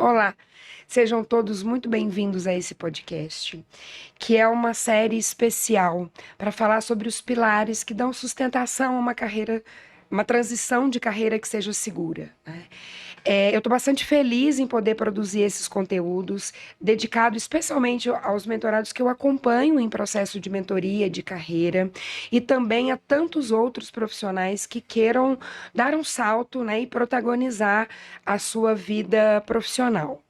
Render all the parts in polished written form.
Olá, sejam todos muito bem-vindos a esse podcast, que é uma série especial para falar sobre os pilares que dão sustentação a uma carreira, uma transição de carreira que seja segura, né? Eu estou bastante feliz em poder produzir esses conteúdos, dedicado especialmente aos mentorados que eu acompanho em processo de mentoria de carreira e também a tantos outros profissionais que queiram dar um salto, né, e protagonizar a sua vida profissional.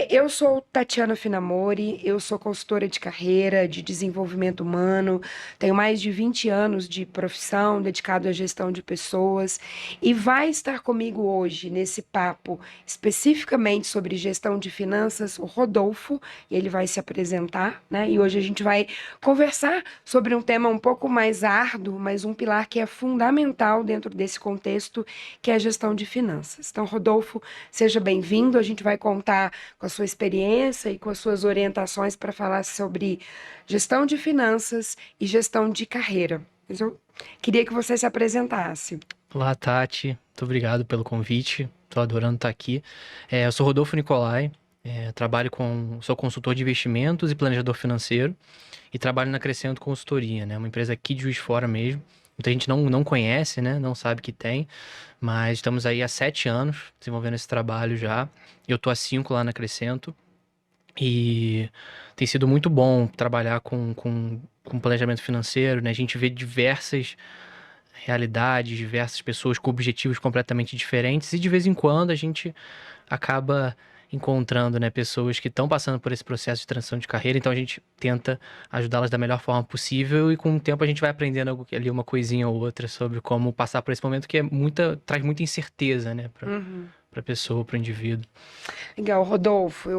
Eu sou Tatiana Finamori, eu sou consultora de carreira, de desenvolvimento humano, tenho mais de 20 anos de profissão dedicado à gestão de pessoas e vai estar comigo hoje nesse papo especificamente sobre gestão de finanças o Rodolfo, e ele vai se apresentar, né? E hoje a gente vai conversar sobre um tema um pouco mais árduo, mas um pilar que é fundamental dentro desse contexto, que é a gestão de finanças. Então, Rodolfo, seja bem-vindo, a gente vai contar com a sua experiência e com as suas orientações para falar sobre gestão de finanças e gestão de carreira. Mas eu queria que você se apresentasse. Olá, Tati. Muito obrigado pelo convite. Estou adorando estar aqui. Eu sou Rodolfo Nicolai. Sou consultor de investimentos e planejador financeiro e trabalho na Crescendo Consultoria, né? Uma empresa aqui de Juiz de Fora mesmo. Muita gente não conhece, né? Não sabe que tem, mas estamos aí há 7 anos desenvolvendo esse trabalho já. Eu estou há 5 lá na Crescento e tem sido muito bom trabalhar com planejamento financeiro, né? A gente vê diversas realidades, diversas pessoas com objetivos completamente diferentes e de vez em quando a gente acaba encontrando, né, pessoas que estão passando por esse processo de transição de carreira, então a gente tenta ajudá-las da melhor forma possível e com o tempo a gente vai aprendendo ali uma coisinha ou outra sobre como passar por esse momento que traz muita incerteza, né, Uhum. para a pessoa, para o indivíduo. Legal, Rodolfo,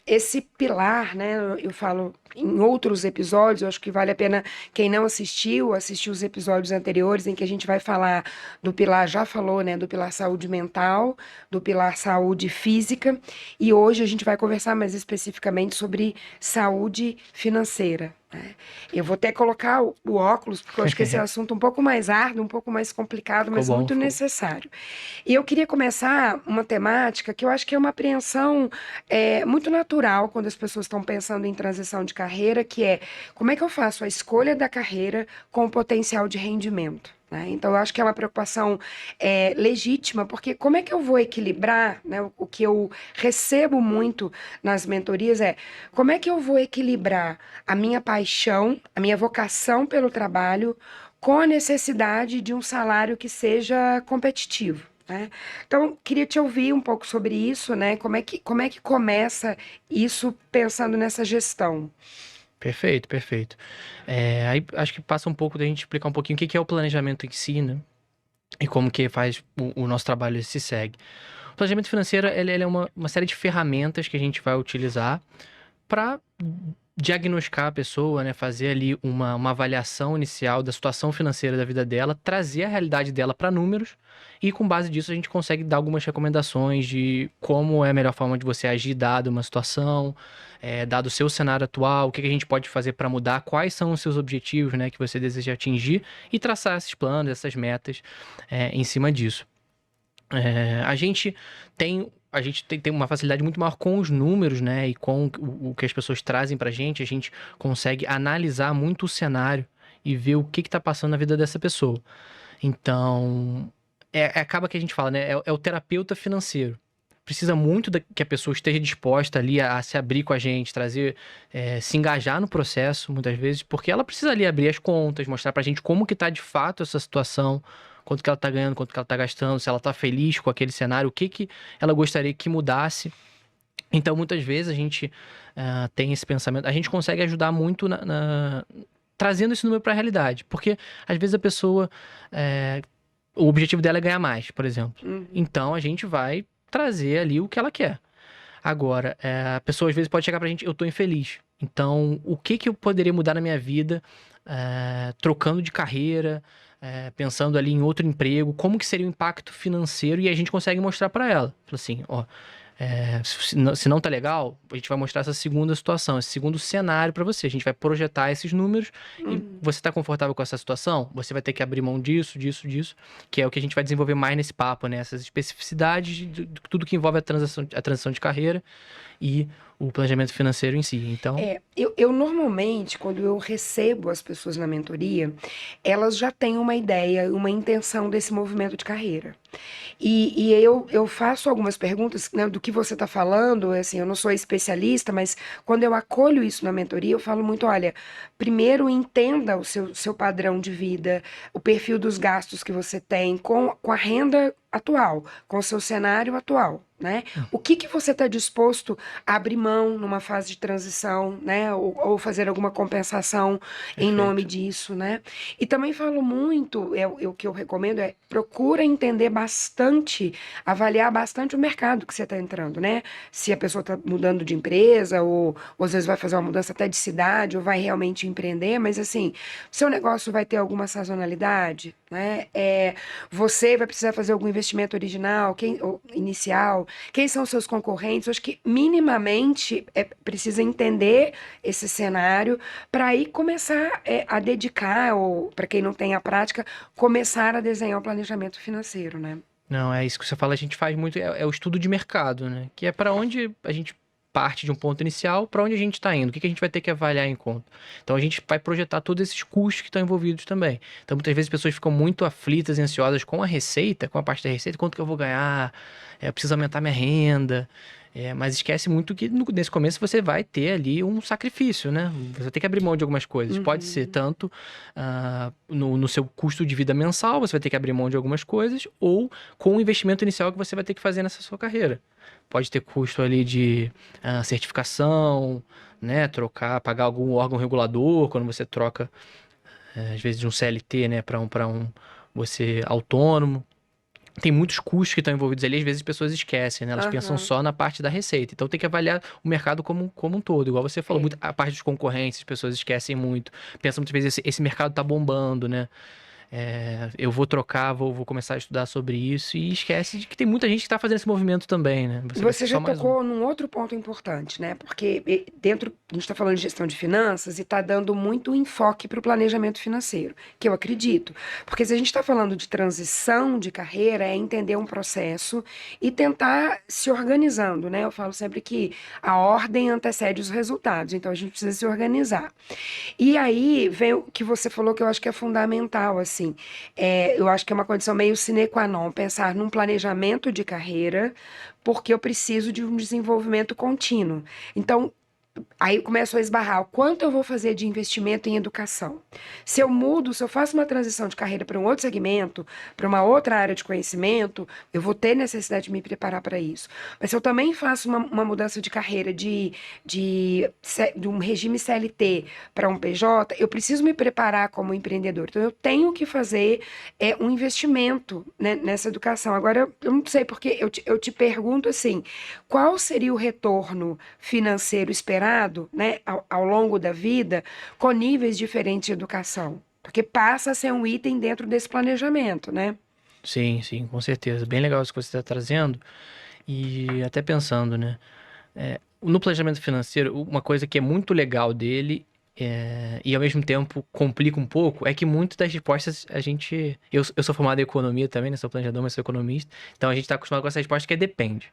esse pilar, né? Eu falo em outros episódios, eu acho que vale a pena quem não assistiu, assistir os episódios anteriores em que a gente vai falar do pilar, já falou, né? Do pilar saúde mental, do pilar saúde física, e hoje a gente vai conversar mais especificamente sobre saúde financeira, né? Eu vou até colocar o óculos, porque eu acho que esse é um assunto um pouco mais árduo, um pouco mais complicado, Ficou mas bom, muito ficou. necessário. E eu queria começar uma temática que eu acho que é uma apreensão muito natural quando as pessoas estão pensando em transição de carreira, que é como é que eu faço a escolha da carreira com o potencial de rendimento, né? Então, eu acho que é uma preocupação legítima, porque como é que eu vou equilibrar, né? O que eu recebo muito nas mentorias é como é que eu vou equilibrar a minha paixão, a minha vocação pelo trabalho com a necessidade de um salário que seja competitivo, né? Então, queria te ouvir um pouco sobre isso, né? Como é que começa isso pensando nessa gestão? Perfeito, perfeito. Aí acho que passa um pouco da gente explicar um pouquinho o que é o planejamento em si, né? E como que faz o nosso trabalho se segue. O planejamento financeiro ele é uma série de ferramentas que a gente vai utilizar para diagnosticar a pessoa, né? Fazer ali uma avaliação inicial da situação financeira da vida dela, trazer a realidade dela para números e com base disso a gente consegue dar algumas recomendações de como é a melhor forma de você agir dado uma situação, dado o seu cenário atual, o que a gente pode fazer para mudar, quais são os seus objetivos, né, que você deseja atingir e traçar esses planos, essas metas em cima disso. A gente tem uma facilidade muito maior com os números, né? E com o que as pessoas trazem pra gente. A gente consegue analisar muito o cenário e ver o que tá passando na vida dessa pessoa. Então, acaba que a gente fala, né? É o terapeuta financeiro. Precisa muito que a pessoa esteja disposta ali a se abrir com a gente, se engajar no processo, muitas vezes, porque ela precisa ali abrir as contas, mostrar pra gente como que tá de fato essa situação, quanto que ela tá ganhando, quanto que ela tá gastando, se ela tá feliz com aquele cenário, o que que ela gostaria que mudasse. Então, muitas vezes a gente tem esse pensamento, a gente consegue ajudar muito trazendo esse número para a realidade, porque às vezes a pessoa, o objetivo dela é ganhar mais, por exemplo. Uhum. Então, a gente vai trazer ali o que ela quer. Agora, a pessoa às vezes pode chegar pra gente, eu tô infeliz. Então, o que que eu poderia mudar na minha vida, trocando de carreira, pensando ali em outro emprego, como que seria o impacto financeiro? E a gente consegue mostrar pra ela. Fala assim, ó, Se não tá legal, a gente vai mostrar essa segunda situação, esse segundo cenário para você. A gente vai projetar esses números e você tá confortável com essa situação? Você vai ter que abrir mão disso, disso, disso, que é o que a gente vai desenvolver mais nesse papo, né? Essas especificidades de tudo que envolve a transição de carreira e o planejamento financeiro em si. Então, Eu normalmente, quando eu recebo as pessoas na mentoria, elas já têm uma ideia, uma intenção desse movimento de carreira. E eu faço algumas perguntas, né, do que você está falando, assim, eu não sou especialista, mas quando eu acolho isso na mentoria, eu falo muito, olha, primeiro entenda o seu padrão de vida, o perfil dos gastos que você tem com a renda atual, com o seu cenário atual, né? O que você está disposto a abrir mão numa fase de transição, né? Ou fazer alguma compensação em nome perfeito. disso, né? E também falo muito, o que eu recomendo é procura entender bastante, avaliar bastante o mercado que você está entrando, né? Se a pessoa está mudando de empresa, ou às vezes vai fazer uma mudança até de cidade, ou vai realmente empreender, mas assim, seu negócio vai ter alguma sazonalidade, né? Você vai precisar fazer algum investimento original, ou inicial, quem são os seus concorrentes? Eu acho que minimamente precisa entender esse cenário para aí começar a dedicar, ou para quem não tem a prática, começar a desenhar o planejamento financeiro, né? Não, é isso que você fala, a gente faz muito, é o estudo de mercado, né? Que é para onde a gente parte de um ponto inicial, para onde a gente está indo, o que a gente vai ter que avaliar em conta. Então a gente vai projetar todos esses custos que estão envolvidos também. Então muitas vezes as pessoas ficam muito aflitas e ansiosas com a receita, com a parte da receita, quanto que eu vou ganhar, eu preciso aumentar minha renda. Mas esquece muito que nesse começo você vai ter ali um sacrifício, né? Você vai ter que abrir mão de algumas coisas. Pode ser Uhum. tanto no seu custo de vida mensal, você vai ter que abrir mão de algumas coisas, ou com o investimento inicial que você vai ter que fazer nessa sua carreira. Pode ter custo ali de certificação, né? Pagar algum órgão regulador quando você troca, às vezes, de um CLT, né, para um você autônomo. Tem muitos custos que estão envolvidos ali, às vezes as pessoas esquecem, né? Elas pensam Aham. só na parte da receita. Então tem que avaliar o mercado como um todo. Igual você falou, É. muito, a parte dos concorrentes, as pessoas esquecem muito. Pensam muitas vezes, esse mercado tá bombando, né? Eu vou trocar, vou começar a estudar sobre isso e esquece de que tem muita gente que está fazendo esse movimento também, né? Você vai ser Você já só mais um. tocou num outro ponto importante, né? Porque dentro, a gente está falando de gestão de finanças e está dando muito enfoque para o planejamento financeiro, que eu acredito. Porque se a gente está falando de transição de carreira, é entender um processo e tentar se organizando, né? Eu falo sempre que a ordem antecede os resultados, então a gente precisa se organizar. E aí vem o que você falou que eu acho que é fundamental, assim. Eu acho que é uma condição meio sine qua non, pensar num planejamento de carreira, porque eu preciso de um desenvolvimento contínuo. Então, aí começo a esbarrar o quanto eu vou fazer de investimento em educação. Se eu mudo, se eu faço uma transição de carreira para um outro segmento, para uma outra área de conhecimento, eu vou ter necessidade de me preparar para isso. Mas se eu também faço uma mudança de carreira de um regime CLT para um PJ, eu preciso me preparar como empreendedor. Então eu tenho que fazer um investimento, né, nessa educação. Agora, eu não sei, porque eu te pergunto assim, qual seria o retorno financeiro esperado, né, ao longo da vida, com níveis diferentes de educação? Porque passa a ser um item dentro desse planejamento, né? Sim, sim, com certeza. Bem legal isso que você está trazendo. E até pensando, né? No planejamento financeiro, uma coisa que é muito legal dele e ao mesmo tempo complica um pouco é que muitas das respostas a gente. Eu sou formado em economia também, né? Sou planejador, mas sou economista. Então a gente está acostumado com essa resposta que é depende.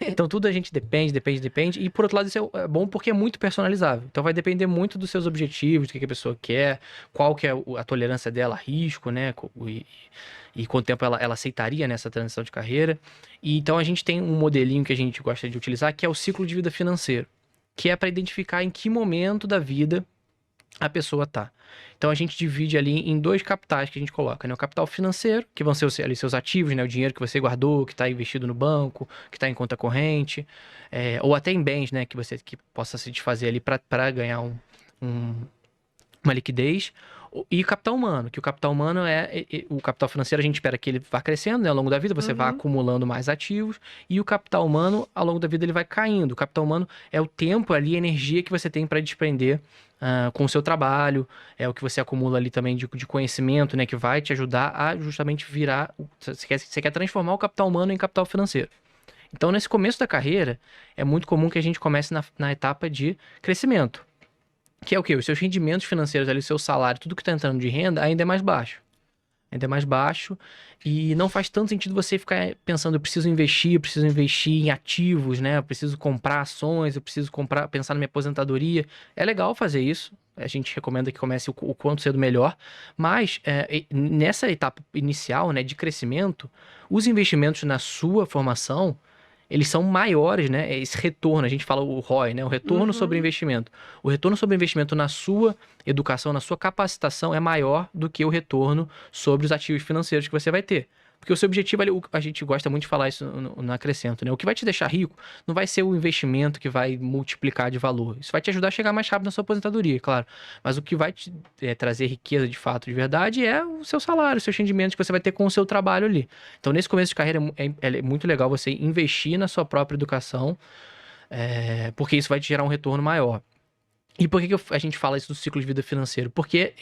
Então tudo a gente depende, depende, depende. E por outro lado, isso é bom porque é muito personalizável. Então vai depender muito dos seus objetivos, do que a pessoa quer, qual que é a tolerância dela a risco, né? E quanto tempo ela aceitaria nessa transição de carreira. E então a gente tem um modelinho que a gente gosta de utilizar, que é o ciclo de vida financeiro, que é para identificar em que momento da vida a pessoa tá. Então a gente divide ali em dois capitais que a gente coloca, né? O capital financeiro, que vão ser ali seus ativos, né? O dinheiro que você guardou, que está investido no banco, que está em conta corrente, ou até em bens, né? Que possa se desfazer ali para ganhar um- uma liquidez. E o capital humano, que o capital humano o capital financeiro a gente espera que ele vá crescendo, né, ao longo da vida, você vá Uhum. acumulando mais ativos, e o capital humano, ao longo da vida, ele vai caindo. O capital humano é o tempo ali, a energia que você tem para desprender com o seu trabalho, é o que você acumula ali também de conhecimento, né, que vai te ajudar a justamente virar. Você quer transformar o capital humano em capital financeiro. Então, nesse começo da carreira, é muito comum que a gente comece na etapa de crescimento. Que é o quê? Os seus rendimentos financeiros ali, o seu salário, tudo que está entrando de renda ainda é mais baixo. Ainda é mais baixo e não faz tanto sentido você ficar pensando, eu preciso investir em ativos, né? Eu preciso comprar ações, eu preciso pensar na minha aposentadoria. É legal fazer isso. A gente recomenda que comece o quanto cedo melhor, mas nessa etapa inicial, né, de crescimento, os investimentos na sua formação, eles são maiores, né? Esse retorno, a gente fala o ROI, né? O retorno sobre Uhum. investimento. O retorno sobre investimento na sua educação, na sua capacitação é maior do que o retorno sobre os ativos financeiros que você vai ter. Porque o seu objetivo ali, a gente gosta muito de falar isso no Acrescento, né? O que vai te deixar rico não vai ser o investimento que vai multiplicar de valor. Isso vai te ajudar a chegar mais rápido na sua aposentadoria, claro. Mas o que vai te trazer riqueza de fato, de verdade, é o seu salário, os seus rendimentos que você vai ter com o seu trabalho ali. Então, nesse começo de carreira, é muito legal você investir na sua própria educação, porque isso vai te gerar um retorno maior. E por que a gente fala isso do ciclo de vida financeiro? Porque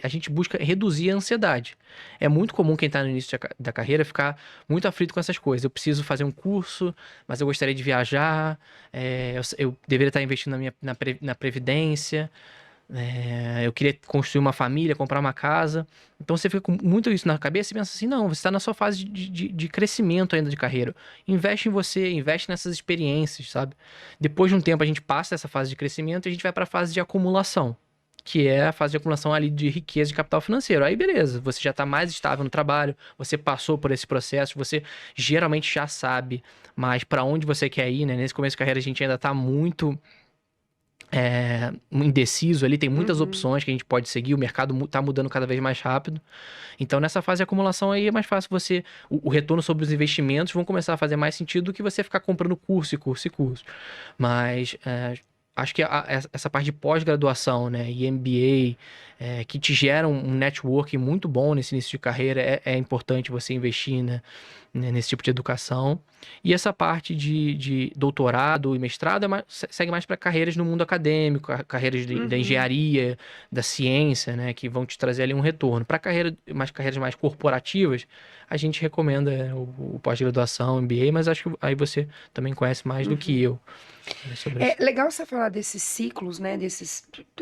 a gente busca reduzir a ansiedade. É muito comum quem está no início da carreira ficar muito aflito com essas coisas. Eu preciso fazer um curso, mas eu gostaria de viajar, eu deveria estar investindo na previdência, eu queria construir uma família, comprar uma casa. Então você fica com muito isso na cabeça e pensa assim: não, você está na sua fase de crescimento ainda de carreira. Investe em você, investe nessas experiências, sabe? Depois de um tempo a gente passa essa fase de crescimento e a gente vai para a fase de acumulação, que é a fase de acumulação ali de riqueza de capital financeiro. Aí beleza, você já está mais estável no trabalho, você passou por esse processo, você geralmente já sabe mais para onde você quer ir, né? Nesse começo de carreira a gente ainda está muito indeciso ali, tem muitas Uhum. opções que a gente pode seguir, o mercado tá mudando cada vez mais rápido. Então, nessa fase de acumulação aí é mais fácil você. O retorno sobre os investimentos vão começar a fazer mais sentido do que você ficar comprando curso e curso e curso. Mas acho que essa parte de pós-graduação, né, e MBA, que te gera um networking muito bom nesse início de carreira, é importante você investir, né, nesse tipo de educação. E essa parte de doutorado e mestrado segue mais para carreiras no mundo acadêmico, carreiras da Uhum. engenharia, da ciência, né, que vão te trazer ali um retorno. Para carreiras mais corporativas, a gente recomenda o pós-graduação, MBA, mas acho que aí você também conhece mais do que Uhum. eu, né, sobre É isso. legal você falar desses ciclos, né,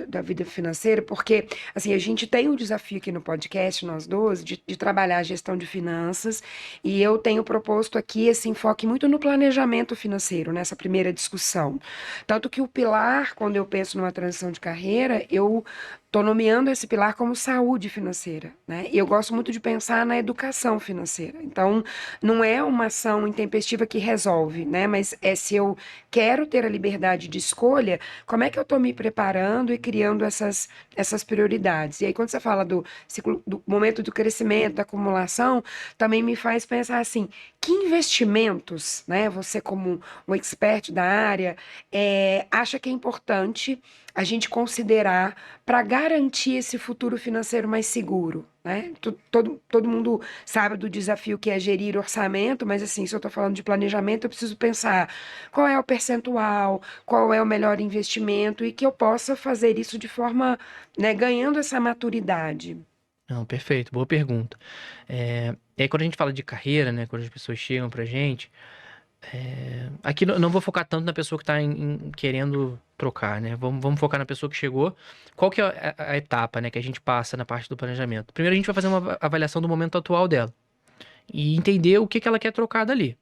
da vida financeira, porque assim a gente tem um desafio aqui no podcast, nós dois, de trabalhar a gestão de finanças, e eu tenho proposto aqui esse enfoque muito no planejamento financeiro, nessa primeira discussão. Tanto que o pilar, quando eu penso numa transição de carreira, eu estou nomeando esse pilar como saúde financeira, né? E eu gosto muito de pensar na educação financeira. Então, não é uma ação intempestiva que resolve, né? Mas é se eu quero ter a liberdade de escolha, como é que eu estou me preparando e criando essas prioridades? E aí, quando você fala do ciclo, do momento do crescimento, da acumulação, também me faz pensar assim, que investimentos, né? Você como um expert da área, acha que é importante a gente considerar para garantir esse futuro financeiro mais seguro, né? Todo mundo sabe do desafio que é gerir orçamento, mas assim, se eu estou falando de planejamento, eu preciso pensar qual é o percentual, qual é o melhor investimento e que eu possa fazer isso de forma, né, ganhando essa maturidade. Não, perfeito, boa pergunta. E aí, quando a gente fala de carreira, né, quando as pessoas chegam pra gente, aqui não vou focar tanto na pessoa que está querendo trocar, né? Vamos focar na pessoa que chegou. Qual que é a etapa, né, que a gente passa na parte do planejamento? Primeiro a gente vai fazer uma avaliação do momento atual dela e entender o que que ela quer trocar dali.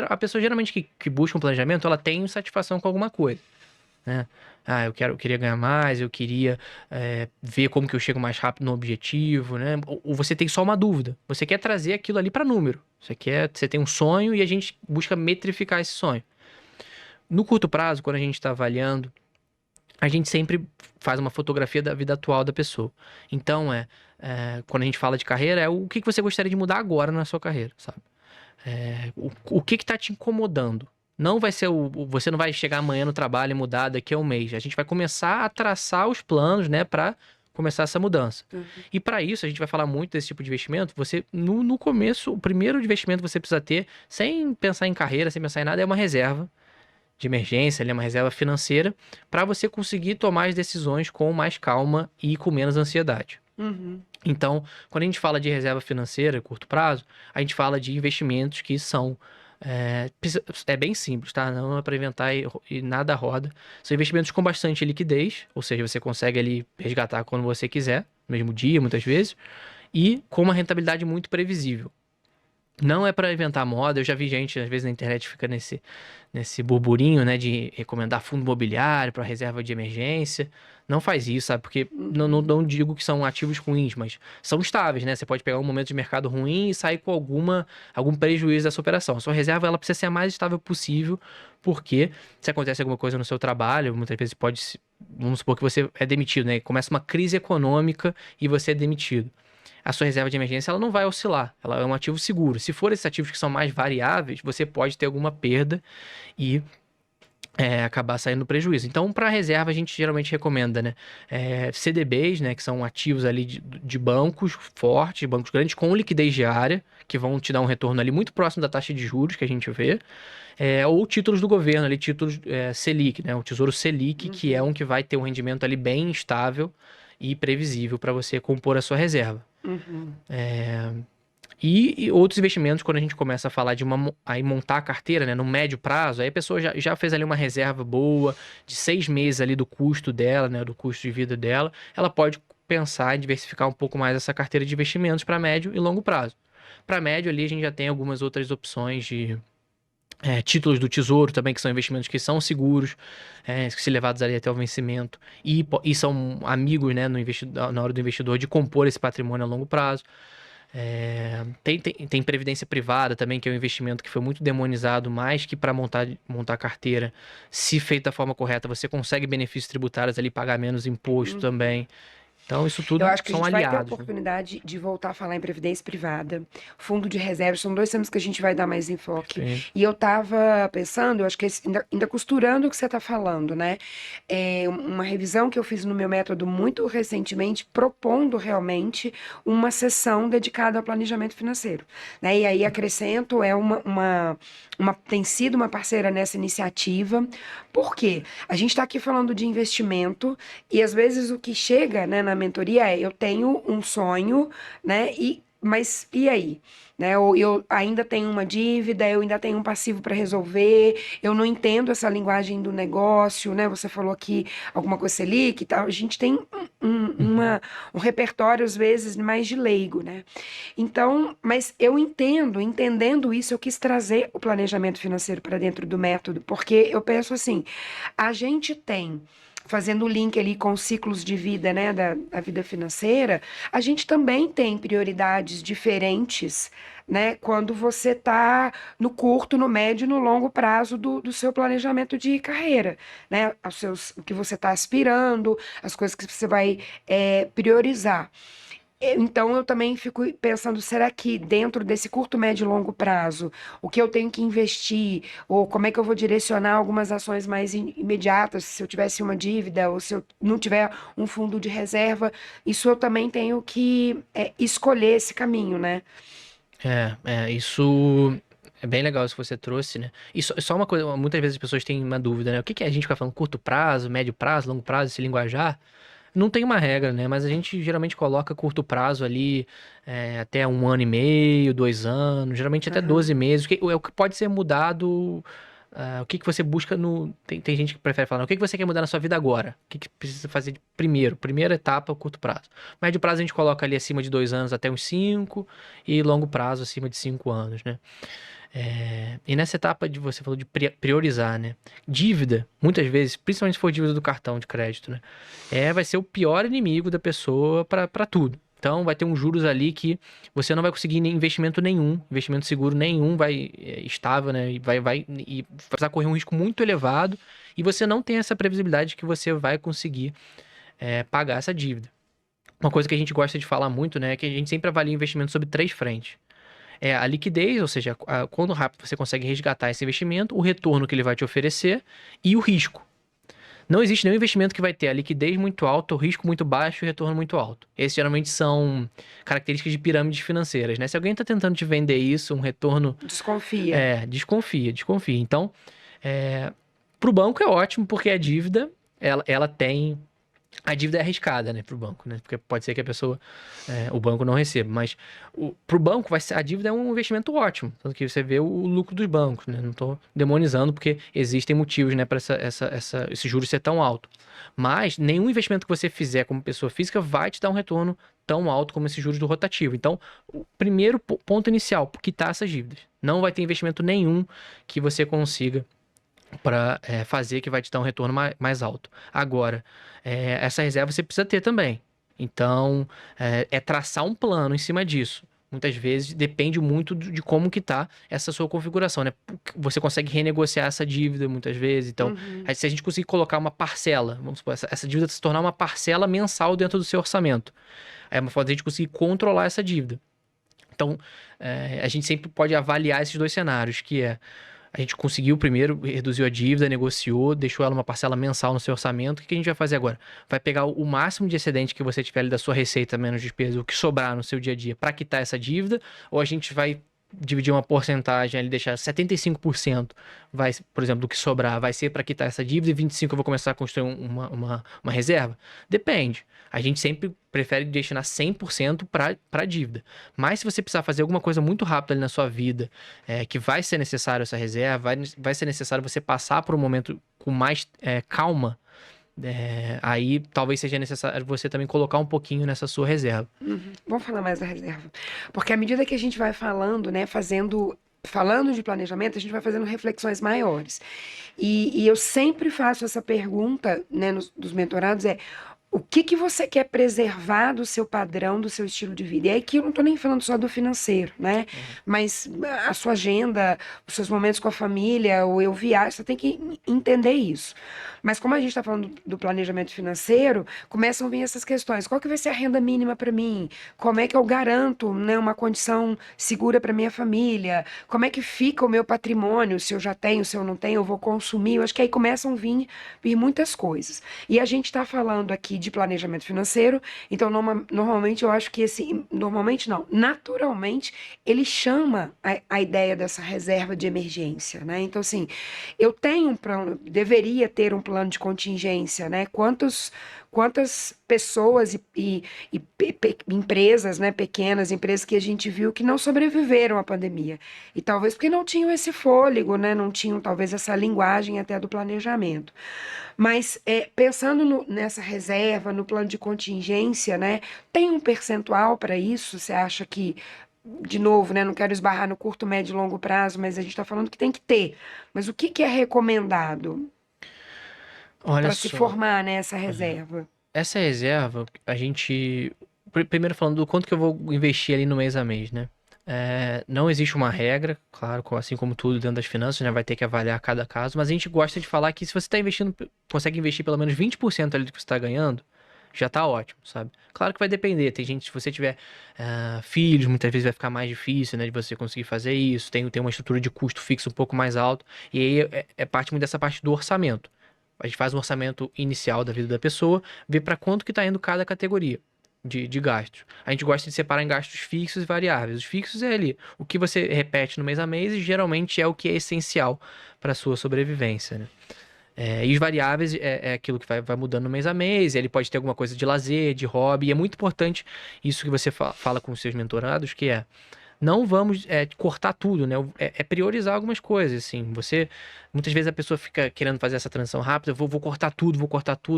A pessoa geralmente que busca um planejamento, ela tem satisfação com alguma coisa, né? Ah, eu queria ganhar mais, eu queria ver como que eu chego mais rápido no objetivo, né? Ou você tem só uma dúvida. Você quer trazer aquilo ali para número. Você tem um sonho e a gente busca metrificar esse sonho. No curto prazo, quando a gente está avaliando, a gente sempre faz uma fotografia da vida atual da pessoa. Então, quando a gente fala de carreira, é o que que você gostaria de mudar agora na sua carreira, sabe? O que que tá te incomodando? Não vai ser você não vai chegar amanhã no trabalho e mudar daqui a um mês. A gente vai começar a traçar os planos, né, para começar essa mudança. Uhum. E para isso, a gente vai falar muito desse tipo de investimento. Você, no começo, o primeiro investimento que você precisa ter, sem pensar em carreira, sem pensar em nada, é uma reserva de emergência, uma reserva financeira, para você conseguir tomar as decisões com mais calma e com menos ansiedade. Uhum. Então, quando a gente fala de reserva financeira a curto prazo, a gente fala de investimentos que são É bem simples, tá? Não é para inventar e nada roda. São investimentos com bastante liquidez, ou seja, você consegue ali resgatar quando você quiser, no mesmo dia, muitas vezes, e com uma rentabilidade muito previsível. Não é para inventar moda, eu já vi gente, às vezes na internet fica nesse burburinho, né, de recomendar fundo imobiliário para reserva de emergência. Não faz isso, sabe? Porque não digo que são ativos ruins, mas são estáveis, né? Você pode pegar um momento de mercado ruim e sair com algum prejuízo dessa operação. A sua reserva, ela precisa ser a mais estável possível, porque se acontece alguma coisa no seu trabalho, muitas vezes vamos supor que você é demitido, né? Começa uma crise econômica e você é demitido. A sua reserva de emergência ela não vai oscilar, ela é um ativo seguro. Se for esses ativos que são mais variáveis, você pode ter alguma perda e acabar saindo no prejuízo. Então, para reserva, a gente geralmente recomenda, né, CDBs, né, que são ativos ali de bancos fortes, bancos grandes, com liquidez diária, que vão te dar um retorno ali muito próximo da taxa de juros que a gente vê, ou títulos do governo, ali, títulos Selic, né, o Tesouro Selic, que é um que vai ter um rendimento ali bem estável e previsível para você compor a sua reserva. E outros investimentos, quando a gente começa a falar aí montar a carteira, né, no médio prazo, aí a pessoa já fez ali uma reserva boa de 6 meses ali do custo dela, né, do custo de vida dela, ela pode pensar em diversificar um pouco mais essa carteira de investimentos para médio e longo prazo. Para médio ali a gente já tem algumas outras opções de títulos do Tesouro também, que são investimentos que são seguros, se levados ali até o vencimento e são amigos, né, na hora do investidor de compor esse patrimônio a longo prazo. Tem previdência privada também, que é um investimento que foi muito demonizado, mas que para montar carteira, se feito da forma correta, você consegue benefícios tributários ali, pagar menos imposto também. Então, isso tudo Eu acho que a são gente vai ter a aliados, né? oportunidade de voltar a falar em previdência privada, fundo de reserva, são 2 temas que a gente vai dar mais enfoque. Perfeito. E eu tava pensando, eu acho que ainda costurando o que você tá falando, né? Uma revisão que eu fiz no meu método muito recentemente, propondo realmente uma sessão dedicada ao planejamento financeiro, né? E aí acrescento, tem sido uma parceira nessa iniciativa. Por quê? A gente está aqui falando de investimento e às vezes o que chega, né, na mentoria eu tenho um sonho, né, mas e aí? Né, ou eu ainda tenho uma dívida, eu ainda tenho um passivo para resolver, eu não entendo essa linguagem do negócio, né? Você falou aqui alguma coisa Selic e tal, a gente tem um repertório, às vezes, mais de leigo, né? Então, mas entendendo isso, eu quis trazer o planejamento financeiro para dentro do método, porque eu penso assim, a gente tem, fazendo o link ali com os ciclos de vida, né, da vida financeira, a gente também tem prioridades diferentes, né, quando você está no curto, no médio e no longo prazo do seu planejamento de carreira, né, o que você está aspirando, as coisas que você vai priorizar. Então, eu também fico pensando, será que dentro desse curto, médio e longo prazo, o que eu tenho que investir, ou como é que eu vou direcionar algumas ações mais imediatas, se eu tivesse uma dívida, ou se eu não tiver um fundo de reserva, isso eu também tenho que escolher esse caminho, né? Isso é bem legal isso que você trouxe, né? E só uma coisa, muitas vezes as pessoas têm uma dúvida, né? O que que a gente fica falando curto prazo, médio prazo, longo prazo, esse linguajar? Não tem uma regra, né? Mas a gente geralmente coloca curto prazo ali até 1 ano e meio, 2 anos, geralmente até Aham. 12 meses, é o que pode ser mudado. O que que você busca no. Tem gente que prefere falar, o que que você quer mudar na sua vida agora? O que que precisa fazer de primeiro? Primeira etapa, curto prazo. Médio prazo a gente coloca ali acima de 2 anos até uns 5, e longo prazo acima de 5 anos, né? E nessa etapa você falou de priorizar, né? Dívida, muitas vezes, principalmente se for dívida do cartão de crédito, né? Vai ser o pior inimigo da pessoa para tudo. Então, vai ter uns juros ali que você não vai conseguir nem investimento seguro nenhum, estável, né? E vai precisar correr um risco muito elevado e você não tem essa previsibilidade que você vai conseguir pagar essa dívida. Uma coisa que a gente gosta de falar muito, né? É que a gente sempre avalia investimento sobre 3 frentes. A liquidez, ou seja, quando rápido você consegue resgatar esse investimento, o retorno que ele vai te oferecer e o risco. Não existe nenhum investimento que vai ter a liquidez muito alta, o risco muito baixo e o retorno muito alto. Esses geralmente são características de pirâmides financeiras, né? Se alguém está tentando te vender isso, um retorno... Desconfia. Desconfia. Então, para o banco é ótimo, porque a dívida, ela tem A dívida é arriscada, né, para o banco, né? Porque pode ser que a pessoa, o banco não receba. Mas para o banco, a dívida é um investimento ótimo. Tanto que você vê o lucro dos bancos, né? Não estou demonizando, porque existem motivos, né, para esse juros ser tão alto. Mas nenhum investimento que você fizer como pessoa física vai te dar um retorno tão alto como esse juros do rotativo. Então, o primeiro ponto inicial, quitar essas dívidas. Não vai ter investimento nenhum que você consiga para fazer que vai te dar um retorno mais alto. Agora, essa reserva você precisa ter também. Então, traçar um plano em cima disso. Muitas vezes depende muito de como que tá essa sua configuração, né? Você consegue renegociar essa dívida muitas vezes. Então, se a gente conseguir colocar uma parcela, vamos supor, essa dívida se tornar uma parcela mensal dentro do seu orçamento. É uma forma de a gente conseguir controlar essa dívida. Então, a gente sempre pode avaliar esses dois cenários, que é a gente conseguiu primeiro, reduziu a dívida, negociou, deixou ela uma parcela mensal no seu orçamento. O que a gente vai fazer agora? Vai pegar o máximo de excedente que você tiver ali da sua receita menos despesa, o que sobrar no seu dia a dia, para quitar essa dívida, ou a gente vai dividir uma porcentagem ali, deixar 75%, vai, por exemplo, do que sobrar, vai ser para quitar essa dívida e 25% eu vou começar a construir uma reserva? Depende. A gente sempre prefere destinar 100% para a dívida. Mas se você precisar fazer alguma coisa muito rápida ali na sua vida, que vai ser necessário essa reserva, vai ser necessário você passar por um momento com mais calma, aí talvez seja necessário você também colocar um pouquinho nessa sua reserva. Vamos falar mais da reserva. Porque à medida que a gente vai falando, né, falando de planejamento, a gente vai fazendo reflexões maiores. E eu sempre faço essa pergunta, né, dos mentorados, o que você quer preservar do seu padrão, do seu estilo de vida? E aí que eu não estou nem falando só do financeiro, né? Mas a sua agenda, os seus momentos com a família, ou eu viajo, você tem que entender isso. Mas como a gente está falando do planejamento financeiro, começam a vir essas questões. Qual que vai ser a renda mínima para mim? Como é que eu garanto, né, uma condição segura para minha família? Como é que fica o meu patrimônio? Se eu já tenho, se eu não tenho, eu vou consumir? Eu acho que aí começam a vir muitas coisas. E a gente está falando aqui de planejamento financeiro, então normalmente eu acho que normalmente não, naturalmente ele chama a ideia dessa reserva de emergência, né? Então assim, eu tenho um plano, deveria ter um plano de contingência, né? Quantas pessoas e empresas, né, pequenas empresas que a gente viu que não sobreviveram à pandemia. E talvez porque não tinham esse fôlego, né, não tinham talvez essa linguagem até do planejamento. Mas pensando nessa reserva, no plano de contingência, né, tem um percentual para isso? Você acha que, de novo, né, não quero esbarrar no curto, médio e longo prazo, mas a gente está falando que tem que ter. Mas o que é recomendado Olha para se só, formar nessa reserva? essa reserva, a gente. Primeiro falando do quanto que eu vou investir ali no mês a mês, né? Não existe uma regra, claro, assim como tudo dentro das finanças, né? Vai ter que avaliar cada caso, mas a gente gosta de falar que se você está investindo, consegue investir pelo menos 20% ali do que você está ganhando, já tá ótimo, sabe? Claro que vai depender. Tem gente, se você tiver filhos, muitas vezes vai ficar mais difícil, né, de você conseguir fazer isso. Tem uma estrutura de custo fixo um pouco mais alto. E aí parte muito dessa parte do orçamento. A gente faz um orçamento inicial da vida da pessoa, vê para quanto que tá indo cada categoria de gastos. A gente gosta de separar em gastos fixos e variáveis. Os fixos é ali o que você repete no mês a mês e geralmente é o que é essencial para sua sobrevivência, né? E os variáveis é aquilo que vai mudando no mês a mês. Ele pode ter alguma coisa de lazer, de hobby. E é muito importante isso que você fala com os seus mentorados, que não vamos cortar tudo, né? Priorizar algumas coisas, assim. Muitas vezes a pessoa fica querendo fazer essa transição rápida, vou cortar tudo,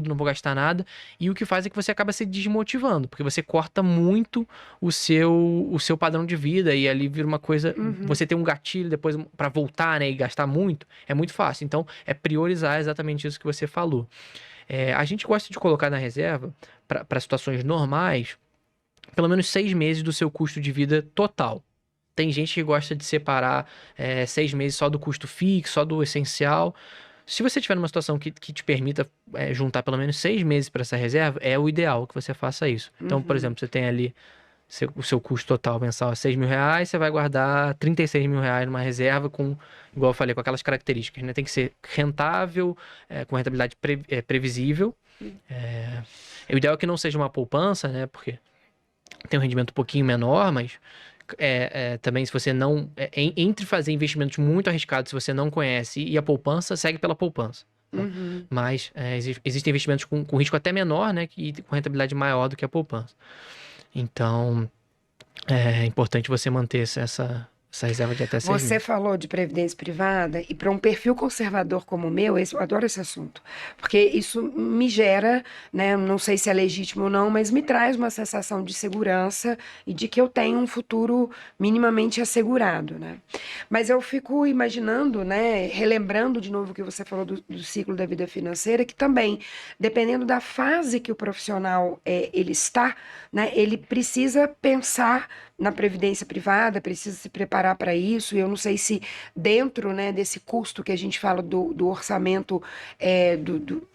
não vou gastar nada. E o que faz é que você acaba se desmotivando, porque você corta muito o seu padrão de vida e ali vira uma coisa, você tem um gatilho depois para voltar, né, e gastar muito, é muito fácil. Então, é priorizar exatamente isso que você falou. A gente gosta de colocar na reserva, para situações normais, pelo menos 6 meses do seu custo de vida total. Tem gente que gosta de separar 6 meses só do custo fixo, só do essencial. Se você estiver numa situação que te permita juntar pelo menos 6 meses para essa reserva, é o ideal que você faça isso. Então, por exemplo, você tem ali o seu custo total mensal é R$ 6.000, você vai guardar R$ 36.000 numa reserva igual eu falei, com aquelas características, né? Tem que ser rentável, com rentabilidade previsível. O ideal é que não seja uma poupança, né? Porque tem um rendimento um pouquinho menor, mas também se você não... entre fazer investimentos muito arriscados se você não conhece e a poupança, segue pela poupança. Tá? Mas existem investimentos com risco até menor, né? E com rentabilidade maior do que a poupança. Então, é importante você manter essa reserva de até 6 Você meses. falou de previdência privada e para um perfil conservador como o meu, eu adoro esse assunto, porque isso me gera, né, não sei se é legítimo ou não, mas me traz uma sensação de segurança e de que eu tenho um futuro minimamente assegurado, né? Mas eu fico imaginando, né, relembrando de novo o que você falou do ciclo da vida financeira, que também, dependendo da fase que o profissional ele está, né, ele precisa pensar na previdência privada, precisa se preparar para isso. E eu não sei se dentro, né, desse custo que a gente fala do orçamento, do